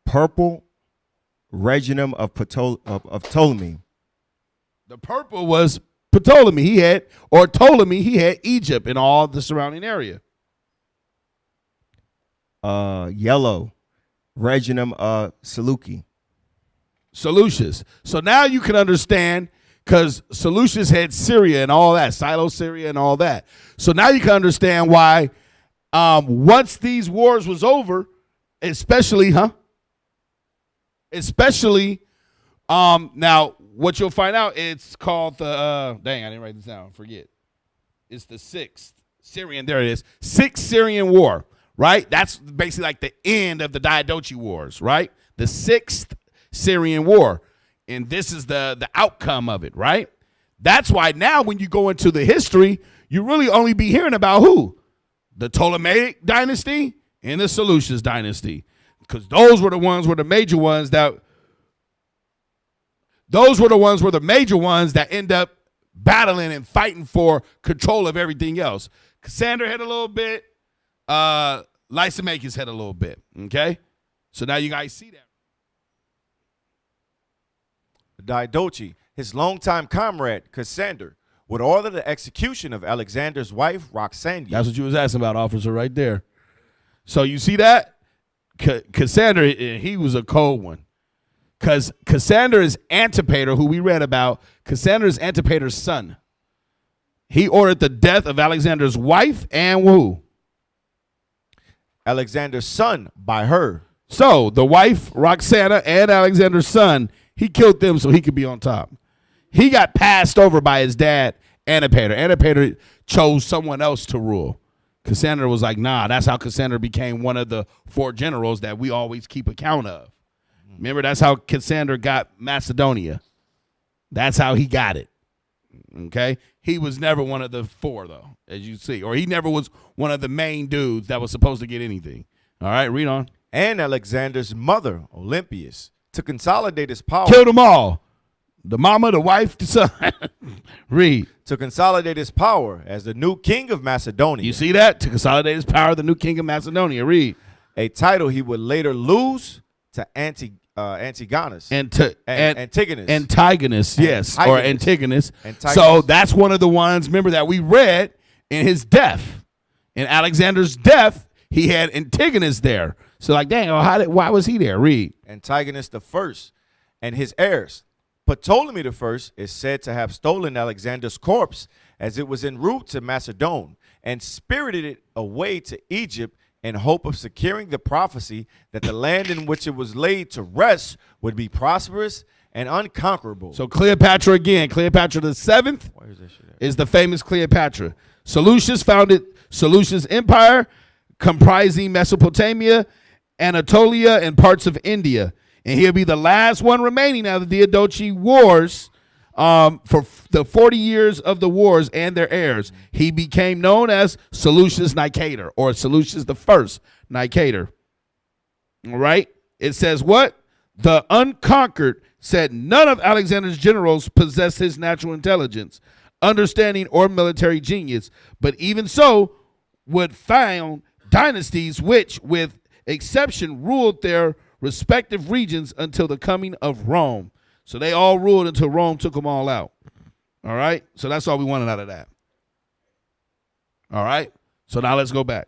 Purple, Reginum of Ptolemy. The purple was Ptolemy. He had Egypt and all the surrounding area. Yellow, Reginum of Seleuci. Seleucus. So now you can understand, because Seleucus had Syria and all that, Syria and all that. So now you can understand why once these wars was over, especially now what you'll find out, it's called the dang, I didn't write this down, forget. It's the sixth Syrian, there it is, Sixth Syrian War, right? That's basically like the end of the Diadochi Wars, right? The Sixth Syrian War. And this is the outcome of it, right? That's why now when you go into the history, you really only be hearing about who? The Ptolemaic dynasty and the Seleucus dynasty. Because those were the major ones that end up battling and fighting for control of everything else. Cassander had a little bit. Lysimachus had a little bit. Okay? So now you guys see that. Diadochi, his longtime comrade, Cassander, would order the execution of Alexander's wife, Roxana. That's what you was asking about, officer, right there. So you see that? Cassander, he was a cold one. Because Cassander is Antipater, who we read about. Cassander is Antipater's son. He ordered the death of Alexander's wife and who? Alexander's son by her. So the wife, Roxana, and Alexander's son, he killed them so he could be on top. He got passed over by his dad, Antipater. Antipater chose someone else to rule. Cassander was like, nah, that's how Cassander became one of the 4 generals that we always keep account of. Remember, that's how Cassander got Macedonia. That's how he got it. Okay? He was never one of the 4, though, as you see. Or he never was one of the main dudes that was supposed to get anything. All right, read on. And Alexander's mother, Olympias, to consolidate his power. Killed them all. The mama, the wife, the son. Read. To consolidate his power as the new king of Macedonia. You see that? To consolidate his power, the new king of Macedonia. Read. A title he would later lose to Antigonus. Antigonus. Antigonus, yes. Or Antigonus. Antigonus. So that's one of the ones, remember, that we read in his death. In Alexander's death, he had Antigonus there. So like, dang, why was he there? Read. Antigonus the first and his heirs. Ptolemy the first is said to have stolen Alexander's corpse as it was en route to Macedon and spirited it away to Egypt in hope of securing the prophecy that the land in which it was laid to rest would be prosperous and unconquerable. So Cleopatra again. Cleopatra the 7th is the famous Cleopatra. Seleucus founded Seleucus Empire, comprising Mesopotamia, Anatolia, and parts of India. And he'll be the last one remaining out of the Diadochi Wars for the 40 years of the wars and their heirs. He became known as Seleucus Nicator, or Seleucus the First Nicator. All right? It says what? The unconquered said none of Alexander's generals possessed his natural intelligence, understanding, or military genius, but even so would found dynasties which, with exception, ruled their respective regions until the coming of Rome. So they all ruled until Rome took them all out. All right? So that's all we wanted out of that. All right? So now let's go back.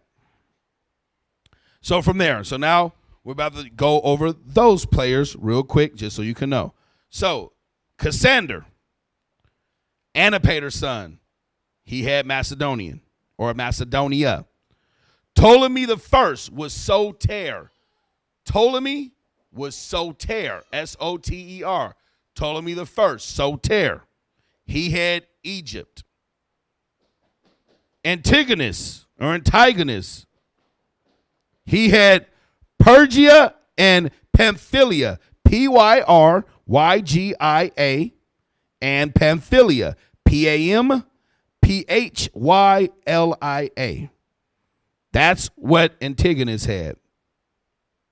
So from there, so now we're about to go over those players real quick just so you can know. So Cassander, Antipater's son, he had Macedonian or Macedonia. Ptolemy the first was Soter. Ptolemy was Soter, S-O-T-E-R. Ptolemy the first, Soter. He had Egypt. Antigonus, he had Pergia and Pamphylia, P-Y-R-Y-G-I-A, and Pamphylia, P-A-M-P-H-Y-L-I-A. That's what Antigonus had.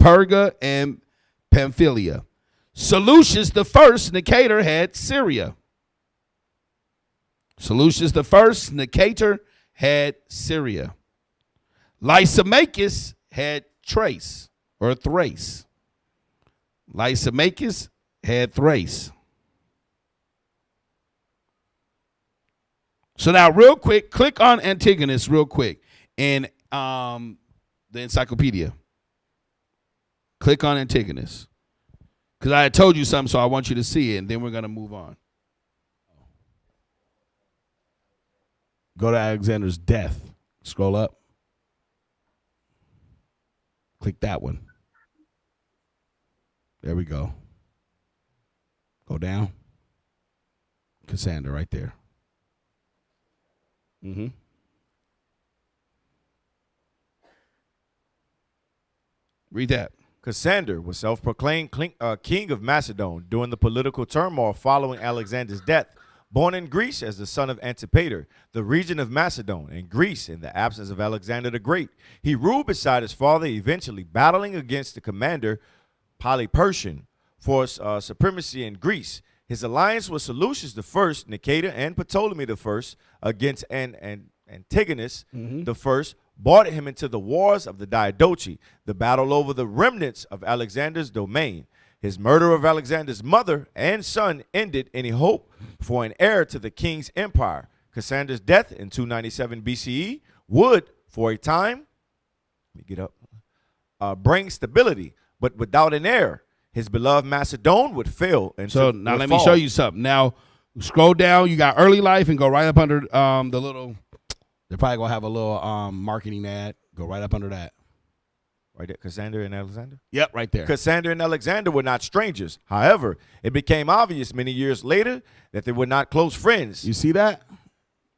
Perga and Pamphylia. Seleucus the first, Nicator, had Syria. Seleucus the first, Nicator, had Syria. Lysimachus had Thrace, or Thrace. Lysimachus had Thrace. So now real quick, click on Antigonus real quick in the encyclopedia. Click on Antigonus. Because I had told you something, so I want you to see it, and then we're going to move on. Go to Alexander's death. Scroll up. Click that one. There we go. Go down. Cassandra right there. Mm-hmm. Read that. Cassander was self-proclaimed king of Macedon during the political turmoil following Alexander's death. Born in Greece as the son of Antipater, the region of Macedon and Greece in the absence of Alexander the Great, he ruled beside his father, eventually battling against the commander Polypersian for supremacy in Greece. His alliance with Seleucus I, Nicator, and Ptolemy I against Antigonus I brought him into the wars of the Diadochi, the battle over the remnants of Alexander's domain. His murder of Alexander's mother and son ended any hope for an heir to the king's empire. Cassander's death in 297 BCE would, for a time, bring stability, but without an heir, his beloved Macedon would fail. And so now let me show you something. Now scroll down. You got early life and go right up under the little. They're probably gonna have a little marketing ad. Go right up under that. Right there, Cassander and Alexander? Yep, right there. Cassander and Alexander were not strangers. However, it became obvious many years later that they were not close friends. You see that?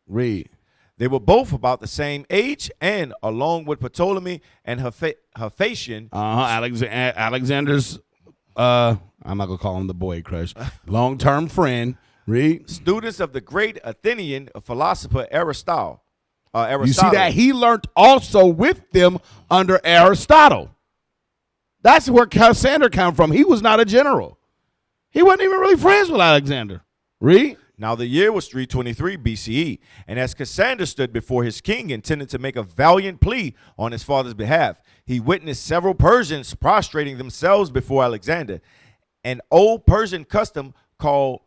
Read. They were both about the same age, and along with Ptolemy and Hephaestion. Alexander's, I'm not going to call him the boy crush, long-term friend. Read. Students of the great Athenian philosopher Aristotle. You see that? He learned also with them under Aristotle. That's where Cassander came from. He was not a general. He wasn't even really friends with Alexander. Read. Now the year was 323 BCE, and as Cassander stood before his king, intending to make a valiant plea on his father's behalf, he witnessed several Persians prostrating themselves before Alexander, an old Persian custom called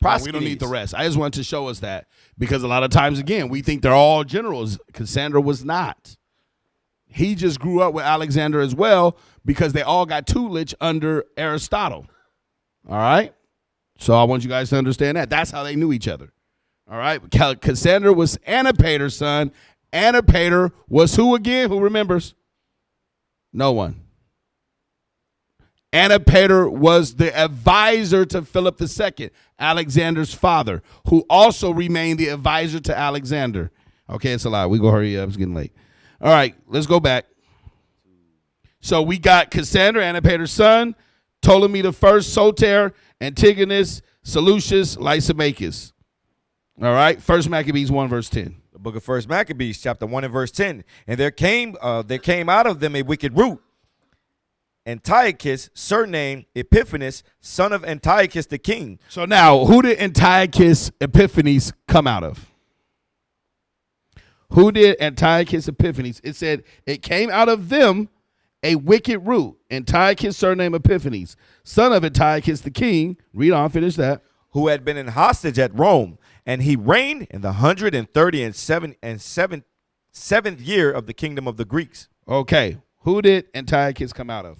we don't need the rest. I just wanted to show us that because a lot of times, again, we think they're all generals. Cassander was not. He just grew up with Alexander as well because they all got tutelage under Aristotle. All right? So I want you guys to understand that. That's how they knew each other. All right? Cassander was Antipater's son. Antipater was who again? Who remembers? No one. Antipater was the advisor to Philip II, Alexander's father, who also remained the advisor to Alexander. Okay, it's a lot. We go hurry up. It's getting late. All right, let's go back. So we got Cassander, Antipater's son, Ptolemy I, Soter, Antigonus, Seleucus, Lysimachus. All right, 1 Maccabees 1, verse 10. The book of 1 Maccabees, chapter 1 and verse 10. And there came out of them a wicked root, Antiochus, surnamed Epiphanes, son of Antiochus the king. So now, who did Antiochus Epiphanes come out of? Who did Antiochus Epiphanes? It said it came out of them a wicked root. Antiochus, surnamed Epiphanes, son of Antiochus the king. Read on, finish that. Who had been in hostage at Rome, and he reigned in the 137th year of the kingdom of the Greeks. Okay, who did Antiochus come out of?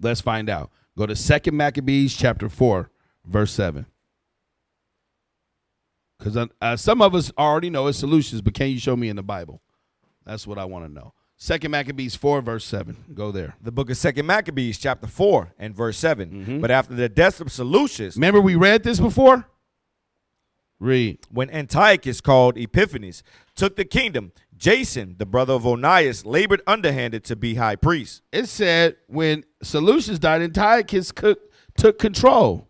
Let's find out. Go to 2 Maccabees chapter 4, verse 7. Because some of us already know it's Seleucus, but can you show me in the Bible? That's what I want to know. 2 Maccabees 4, verse 7. Go there. The book of 2 Maccabees, chapter 4 and verse 7. But after the death of Seleucus. Remember we read this before? Read. When Antiochus, called Epiphanes, took the kingdom, Jason, the brother of Onias, labored underhanded to be high priest. It said when Seleucus died, Antiochus took control.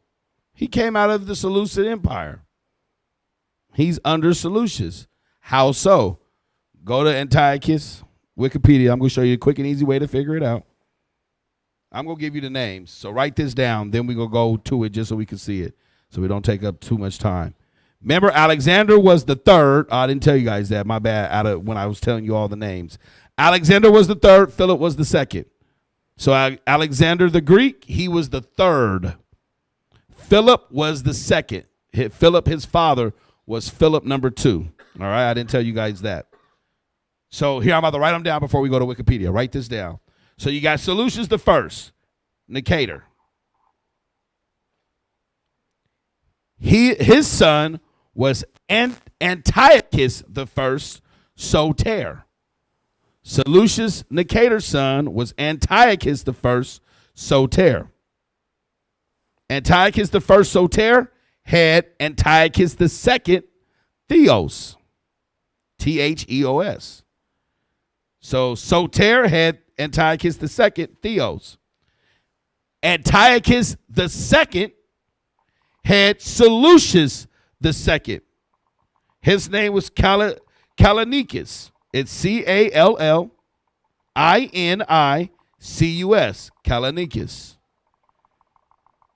He came out of the Seleucid Empire. He's under Seleucus. How so? Go to Antiochus, Wikipedia. I'm going to show you a quick and easy way to figure it out. I'm going to give you the names. So write this down. Then we're going to go to it just so we can see it, so we don't take up too much time. Remember, Alexander was the third. I didn't tell you guys that. My bad. When I was telling you all the names. Alexander was the third. Philip was the second. So Alexander the Greek, he was the third. Philip was the second. Philip, his father, was Philip number 2. All right, I didn't tell you guys that. So here I'm about to write them down before we go to Wikipedia. Write this down. So you got Seleucus the first, Nicator. His son was Antiochus the first, Soter. Seleucus Nicator's son was Antiochus the first, Soter. Antiochus the first, Soter, had Antiochus the second, Theos. Theos. So Soter had Antiochus the second, Theos. Antiochus the second had Seleucus the second. His name was Callinicus. It's Callinicus. Callinicus.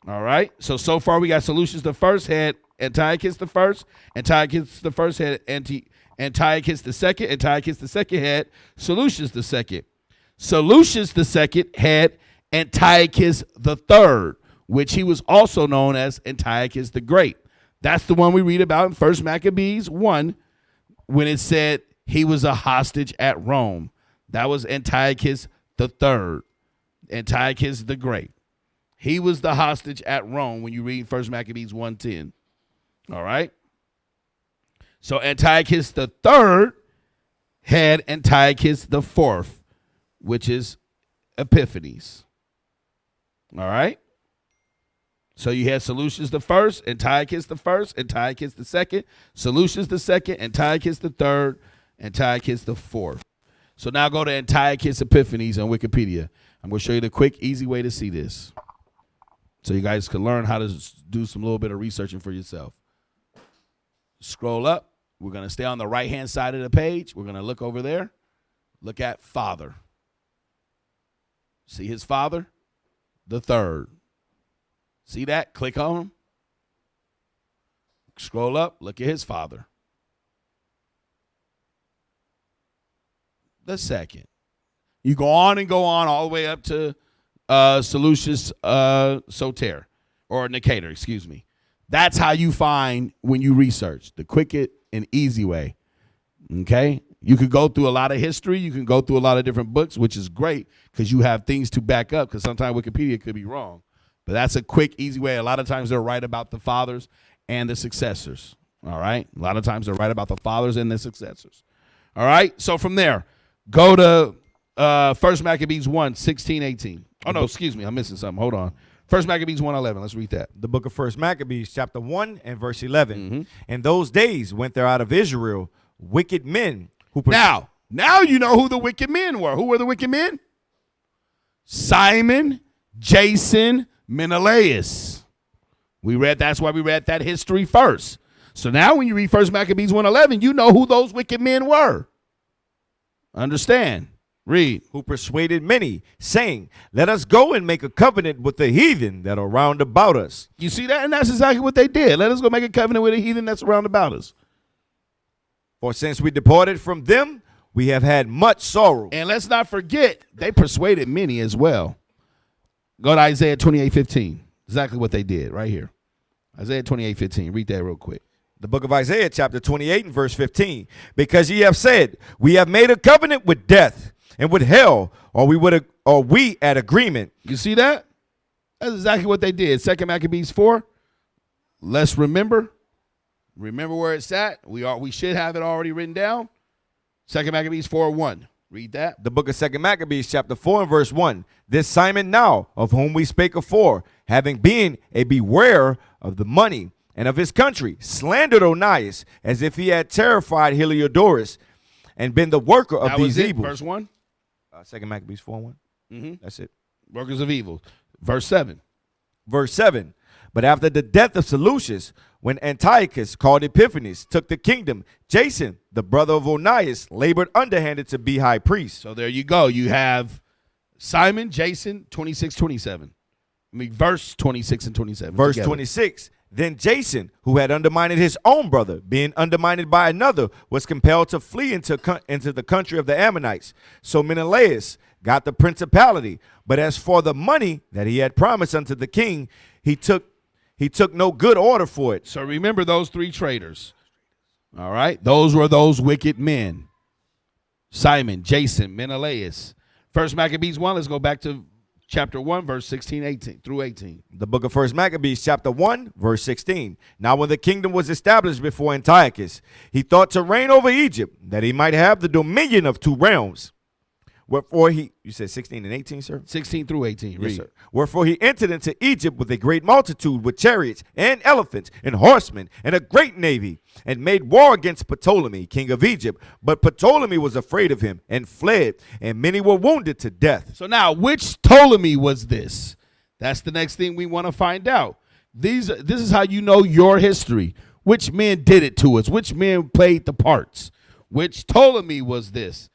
All right. So far we got Seleucus the first had Antiochus the first. Antiochus the first had Antiochus the second. Antiochus the second had Seleucus the second. Seleucus the second had Antiochus the third, which he was also known as Antiochus the Great. That's the one we read about in 1 Maccabees 1 when it said he was a hostage at Rome. That was Antiochus the third, Antiochus the Great. He was the hostage at Rome when you read 1 Maccabees 1:10. All right? So Antiochus the third had Antiochus the fourth, which is Epiphanes. All right? So you had Seleucus the first, Antiochus the first, Antiochus the second, Seleucus the second, Antiochus the third, Antiochus the fourth. So now go to Antiochus Epiphanes on Wikipedia. I'm going to show you the quick, easy way to see this, so you guys can learn how to do some little bit of researching for yourself. Scroll up. We're going to stay on the right-hand side of the page. We're going to look over there. Look at father. See his father? The third. See that? Click on him. Scroll up. Look at his father. The second. You go on and go on all the way up to Seleucus Soter, or Nicator, excuse me. That's how you find when you research, the quick and easy way. Okay? You could go through a lot of history. You can go through a lot of different books, which is great because you have things to back up, because sometimes Wikipedia could be wrong. But that's a quick, easy way. A lot of times they're right about the fathers and the successors. All right? A lot of times they're right about the fathers and the successors. All right? So from there, go to 1 Maccabees 1, 16, 18. Oh, no, excuse me. I'm missing something. Hold on. 1 Maccabees 1, 11. Let's read that. The book of 1 Maccabees, chapter 1 and verse 11. Mm-hmm. In those days went there out of Israel wicked men who... Now you know who the wicked men were. Who were the wicked men? Simon, Jason, Menelaus. That's why we read that history first. So now when you read 1 Maccabees 1:11, you know who those wicked men were. Understand? Read. Who persuaded many, saying, let us go and make a covenant with the heathen that are round about us. You see that? And that's exactly what they did. Let us go make a covenant with the heathen that's round about us. For since we departed from them, we have had much sorrow. And let's not forget, they persuaded many as well. Go to Isaiah 28:15. Exactly what they did right here. Isaiah 28:15. Read that real quick. The book of Isaiah, chapter 28 and verse 15. Because ye have said, we have made a covenant with death and with hell, or we at agreement. You see that? That's exactly what they did. 2 Maccabees 4. Let's remember where it's at. We should have it already written down. 2 Maccabees 4:1. Read that. The book of 2 Maccabees, chapter 4 and verse 1. This Simon now, of whom we spake afore, having been a beware of the money and of his country, slandered Onias, as if he had terrified Heliodorus, and been the worker of these evils. Verse 1? 2 Maccabees 4:1. Mm-hmm. That's it. Workers of evil. Verse 7. Verse 7. But after the death of Seleucus, when Antiochus, called Epiphanes, took the kingdom, Jason, the brother of Onias, labored underhanded to be high priest. So there you go. You have Simon, Jason, 26-27. Verse 26 and 27. Verse together. 26. Then Jason, who had undermined his own brother, being undermined by another, was compelled to flee into the country of the Ammonites. So Menelaus got the principality. But as for the money that he had promised unto the king, he took no good order for it. So remember those three traitors. All right? Those were those wicked men. Simon, Jason, Menelaus. First Maccabees 1, let's go back to chapter 1, verse 16, 18 through 18. The book of First Maccabees, chapter 1, verse 16. Now when the kingdom was established before Antiochus, he thought to reign over Egypt, that he might have the dominion of 2 realms. Wherefore you said 16 and 18, sir? 16 through 18. Read. Yes, sir. Wherefore he entered into Egypt with a great multitude, with chariots and elephants and horsemen and a great navy, and made war against Ptolemy, king of Egypt. But Ptolemy was afraid of him and fled, and many were wounded to death. So now, which Ptolemy was this? That's the next thing we want to find out. This is how you know your history. Which men did it to us? Which men played the parts? Which Ptolemy was this?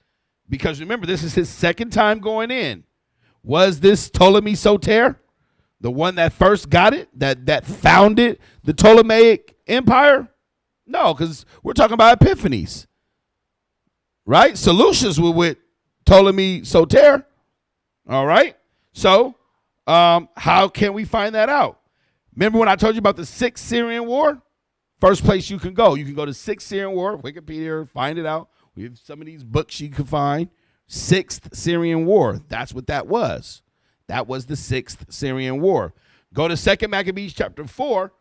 Because remember, this is his second time going in. Was this Ptolemy Soter, the one that first got it, that founded the Ptolemaic Empire? No, because we're talking about Epiphanes, right? Seleucus were with Ptolemy Soter, all right? So how can we find that out? Remember when I told you about the 6th Syrian War? First place you can go. You can go to 6th Syrian War, Wikipedia, find it out. We have some of these books you can find. 6th Syrian War. That's what that was. That was the 6th Syrian War. Go to 2nd Maccabees chapter 4,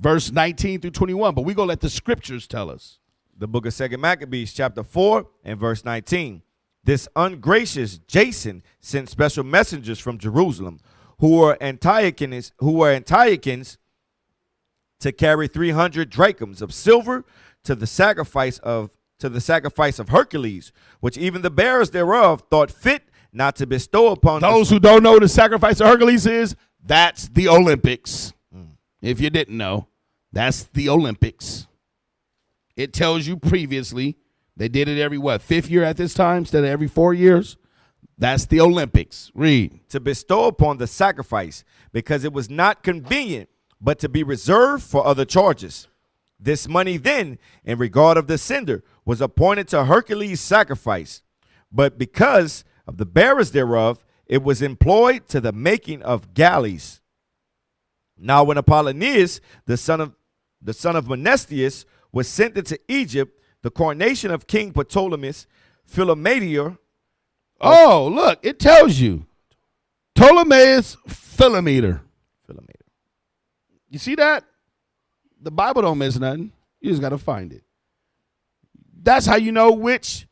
verse 19 through 21. But we're going to let the scriptures tell us. The book of 2nd Maccabees, chapter 4 and verse 19. This ungracious Jason sent special messengers from Jerusalem, who were Antiochians, to carry 300 drachms of silver to the sacrifice of Hercules, which even the bearers thereof thought fit not to bestow upon those who don't know what the sacrifice of Hercules is. That's the Olympics. If you didn't know, that's the Olympics. It tells you previously they did it every 5th year at this time instead of every 4 years. That's the Olympics. Read. To bestow upon the sacrifice, because it was not convenient, but to be reserved for other charges. This money then, in regard of the sender, was appointed to Hercules' sacrifice, but because of the bearers thereof, it was employed to the making of galleys. Now when Apollonius, the son of Menestius, was sent into Egypt, the coronation of King Ptolemy Philometor. Oh, look, it tells you. Ptolemaeus Philometor. You see that? The Bible don't miss nothing. You just got to find it. That's how you know which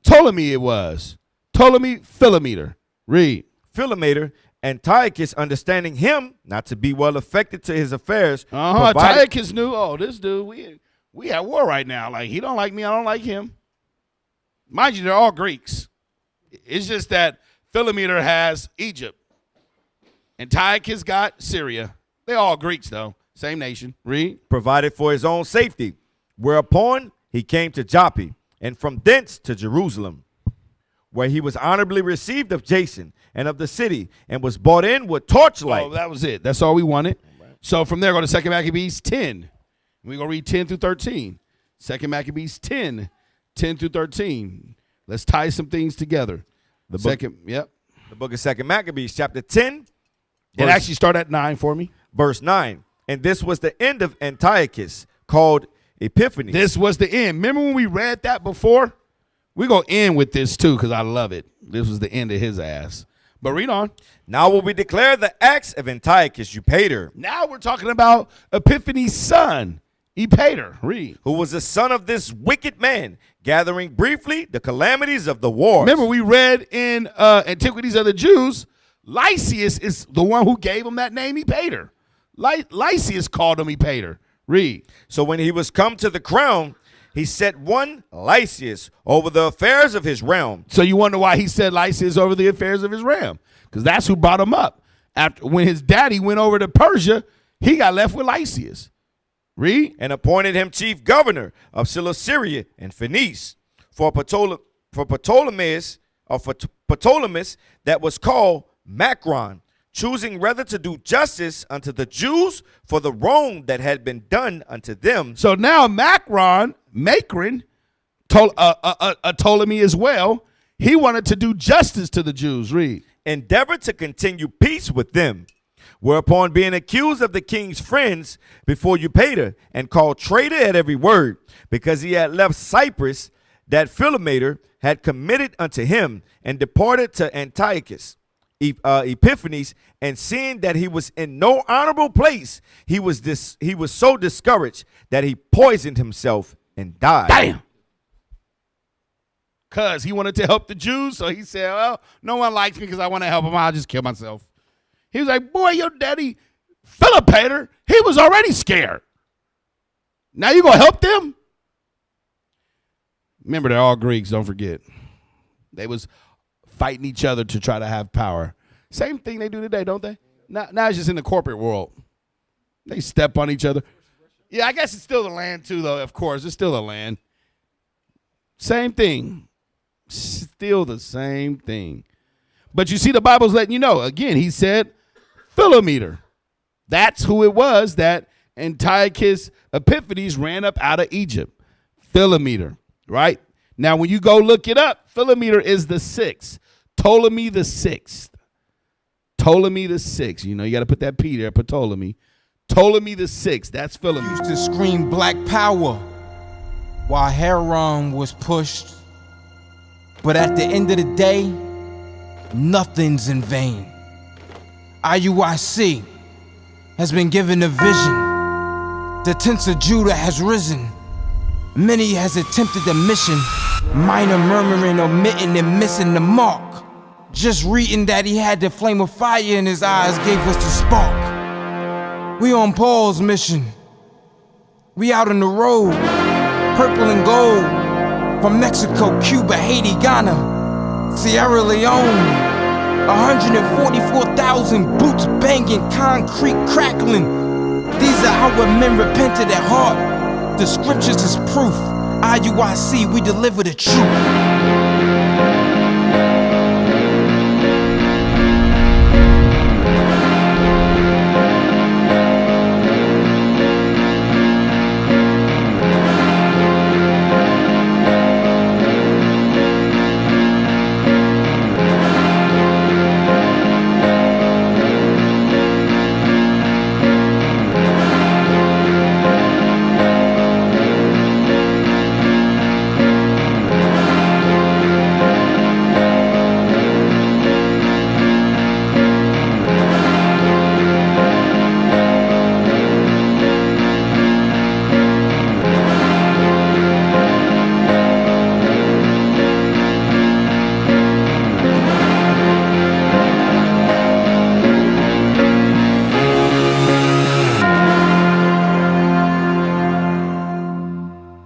Ptolemy it was. Ptolemy Philometor. Read. Philometor, Antiochus, understanding him not to be well affected to his affairs. Antiochus knew, this dude, we at war right now. Like, he don't like me, I don't like him. Mind you, they're all Greeks. It's just that Philometor has Egypt. Antiochus got Syria. They're all Greeks, though. Same nation. Read. Provided for his own safety, whereupon he came to Joppa, and from thence to Jerusalem, where he was honorably received of Jason and of the city, and was brought in with torchlight. Oh, that was it. That's all we wanted. So from there, go to 2 Maccabees 10. We're going to read 10 through 13. 2 Maccabees 10, 10 through 13. Let's tie some things together. The book of 2 Maccabees, chapter 10. And actually start at 9 for me. Verse 9. And this was the end of Antiochus, called Epiphanes. This was the end. Remember when we read that before? We're going to end with this too because I love it. This was the end of his ass. But read on. Now will we declare the acts of Antiochus Eupator. Now we're talking about Epiphanes' son, Eupator. Read. Who was the son of this wicked man, gathering briefly the calamities of the war. Remember we read in Antiquities of the Jews, Lysias is the one who gave him that name, Eupator. Lysias called him Eupator. Read. So when he was come to the crown, he set one Lysias over the affairs of his realm. So you wonder why he set Lysias over the affairs of his realm. Because that's who brought him up. After when his daddy went over to Persia, he got left with Lysias. Read. And appointed him chief governor of Cilicia and Phoenice for Ptolemais that was called Macron, choosing rather to do justice unto the Jews for the wrong that had been done unto them. So now Macron, Ptolemy as well, he wanted to do justice to the Jews. Read. Endeavored to continue peace with them, whereupon being accused of the king's friends before Eupator, and called traitor at every word, because he had left Cyprus, that Philometor had committed unto him, and departed to Antiochus Epiphanes, and seeing that he was in no honorable place, he was so discouraged that he poisoned himself and died. Damn. Because he wanted to help the Jews, so he said, well, no one likes me because I want to help them. I'll just kill myself. He was like, boy, your daddy, Philopator, he was already scared. Now you going to help them? Remember, they're all Greeks, don't forget. They was fighting each other to try to have power. Same thing they do today, don't they? Now it's just in the corporate world. They step on each other. Yeah, I guess it's still the land too, though, of course. It's still the land. Same thing. Still the same thing. But you see, the Bible's letting you know. Again, he said Philometor. That's who it was that Antiochus Epiphanes ran up out of Egypt. Philometor, right? Now, when you go look it up, Philometor is the 6th. Ptolemy the 6th. Ptolemy the 6th. You know, you got to put that P there, Ptolemy. Ptolemy the 6th. That's Philometor. Used to scream black power while Heron was pushed. But at the end of the day, nothing's in vain. IUIC has been given a vision. The tents of Judah has risen. Many has attempted the mission. Minor murmuring, omitting, and missing the mark. Just reading that he had the flame of fire in his eyes gave us the spark. We on Paul's mission. We out on the road, purple and gold. From Mexico, Cuba, Haiti, Ghana, Sierra Leone. 144,000 boots banging, concrete crackling. These are our men repented at heart. The scriptures is proof. IUIC, we deliver the truth.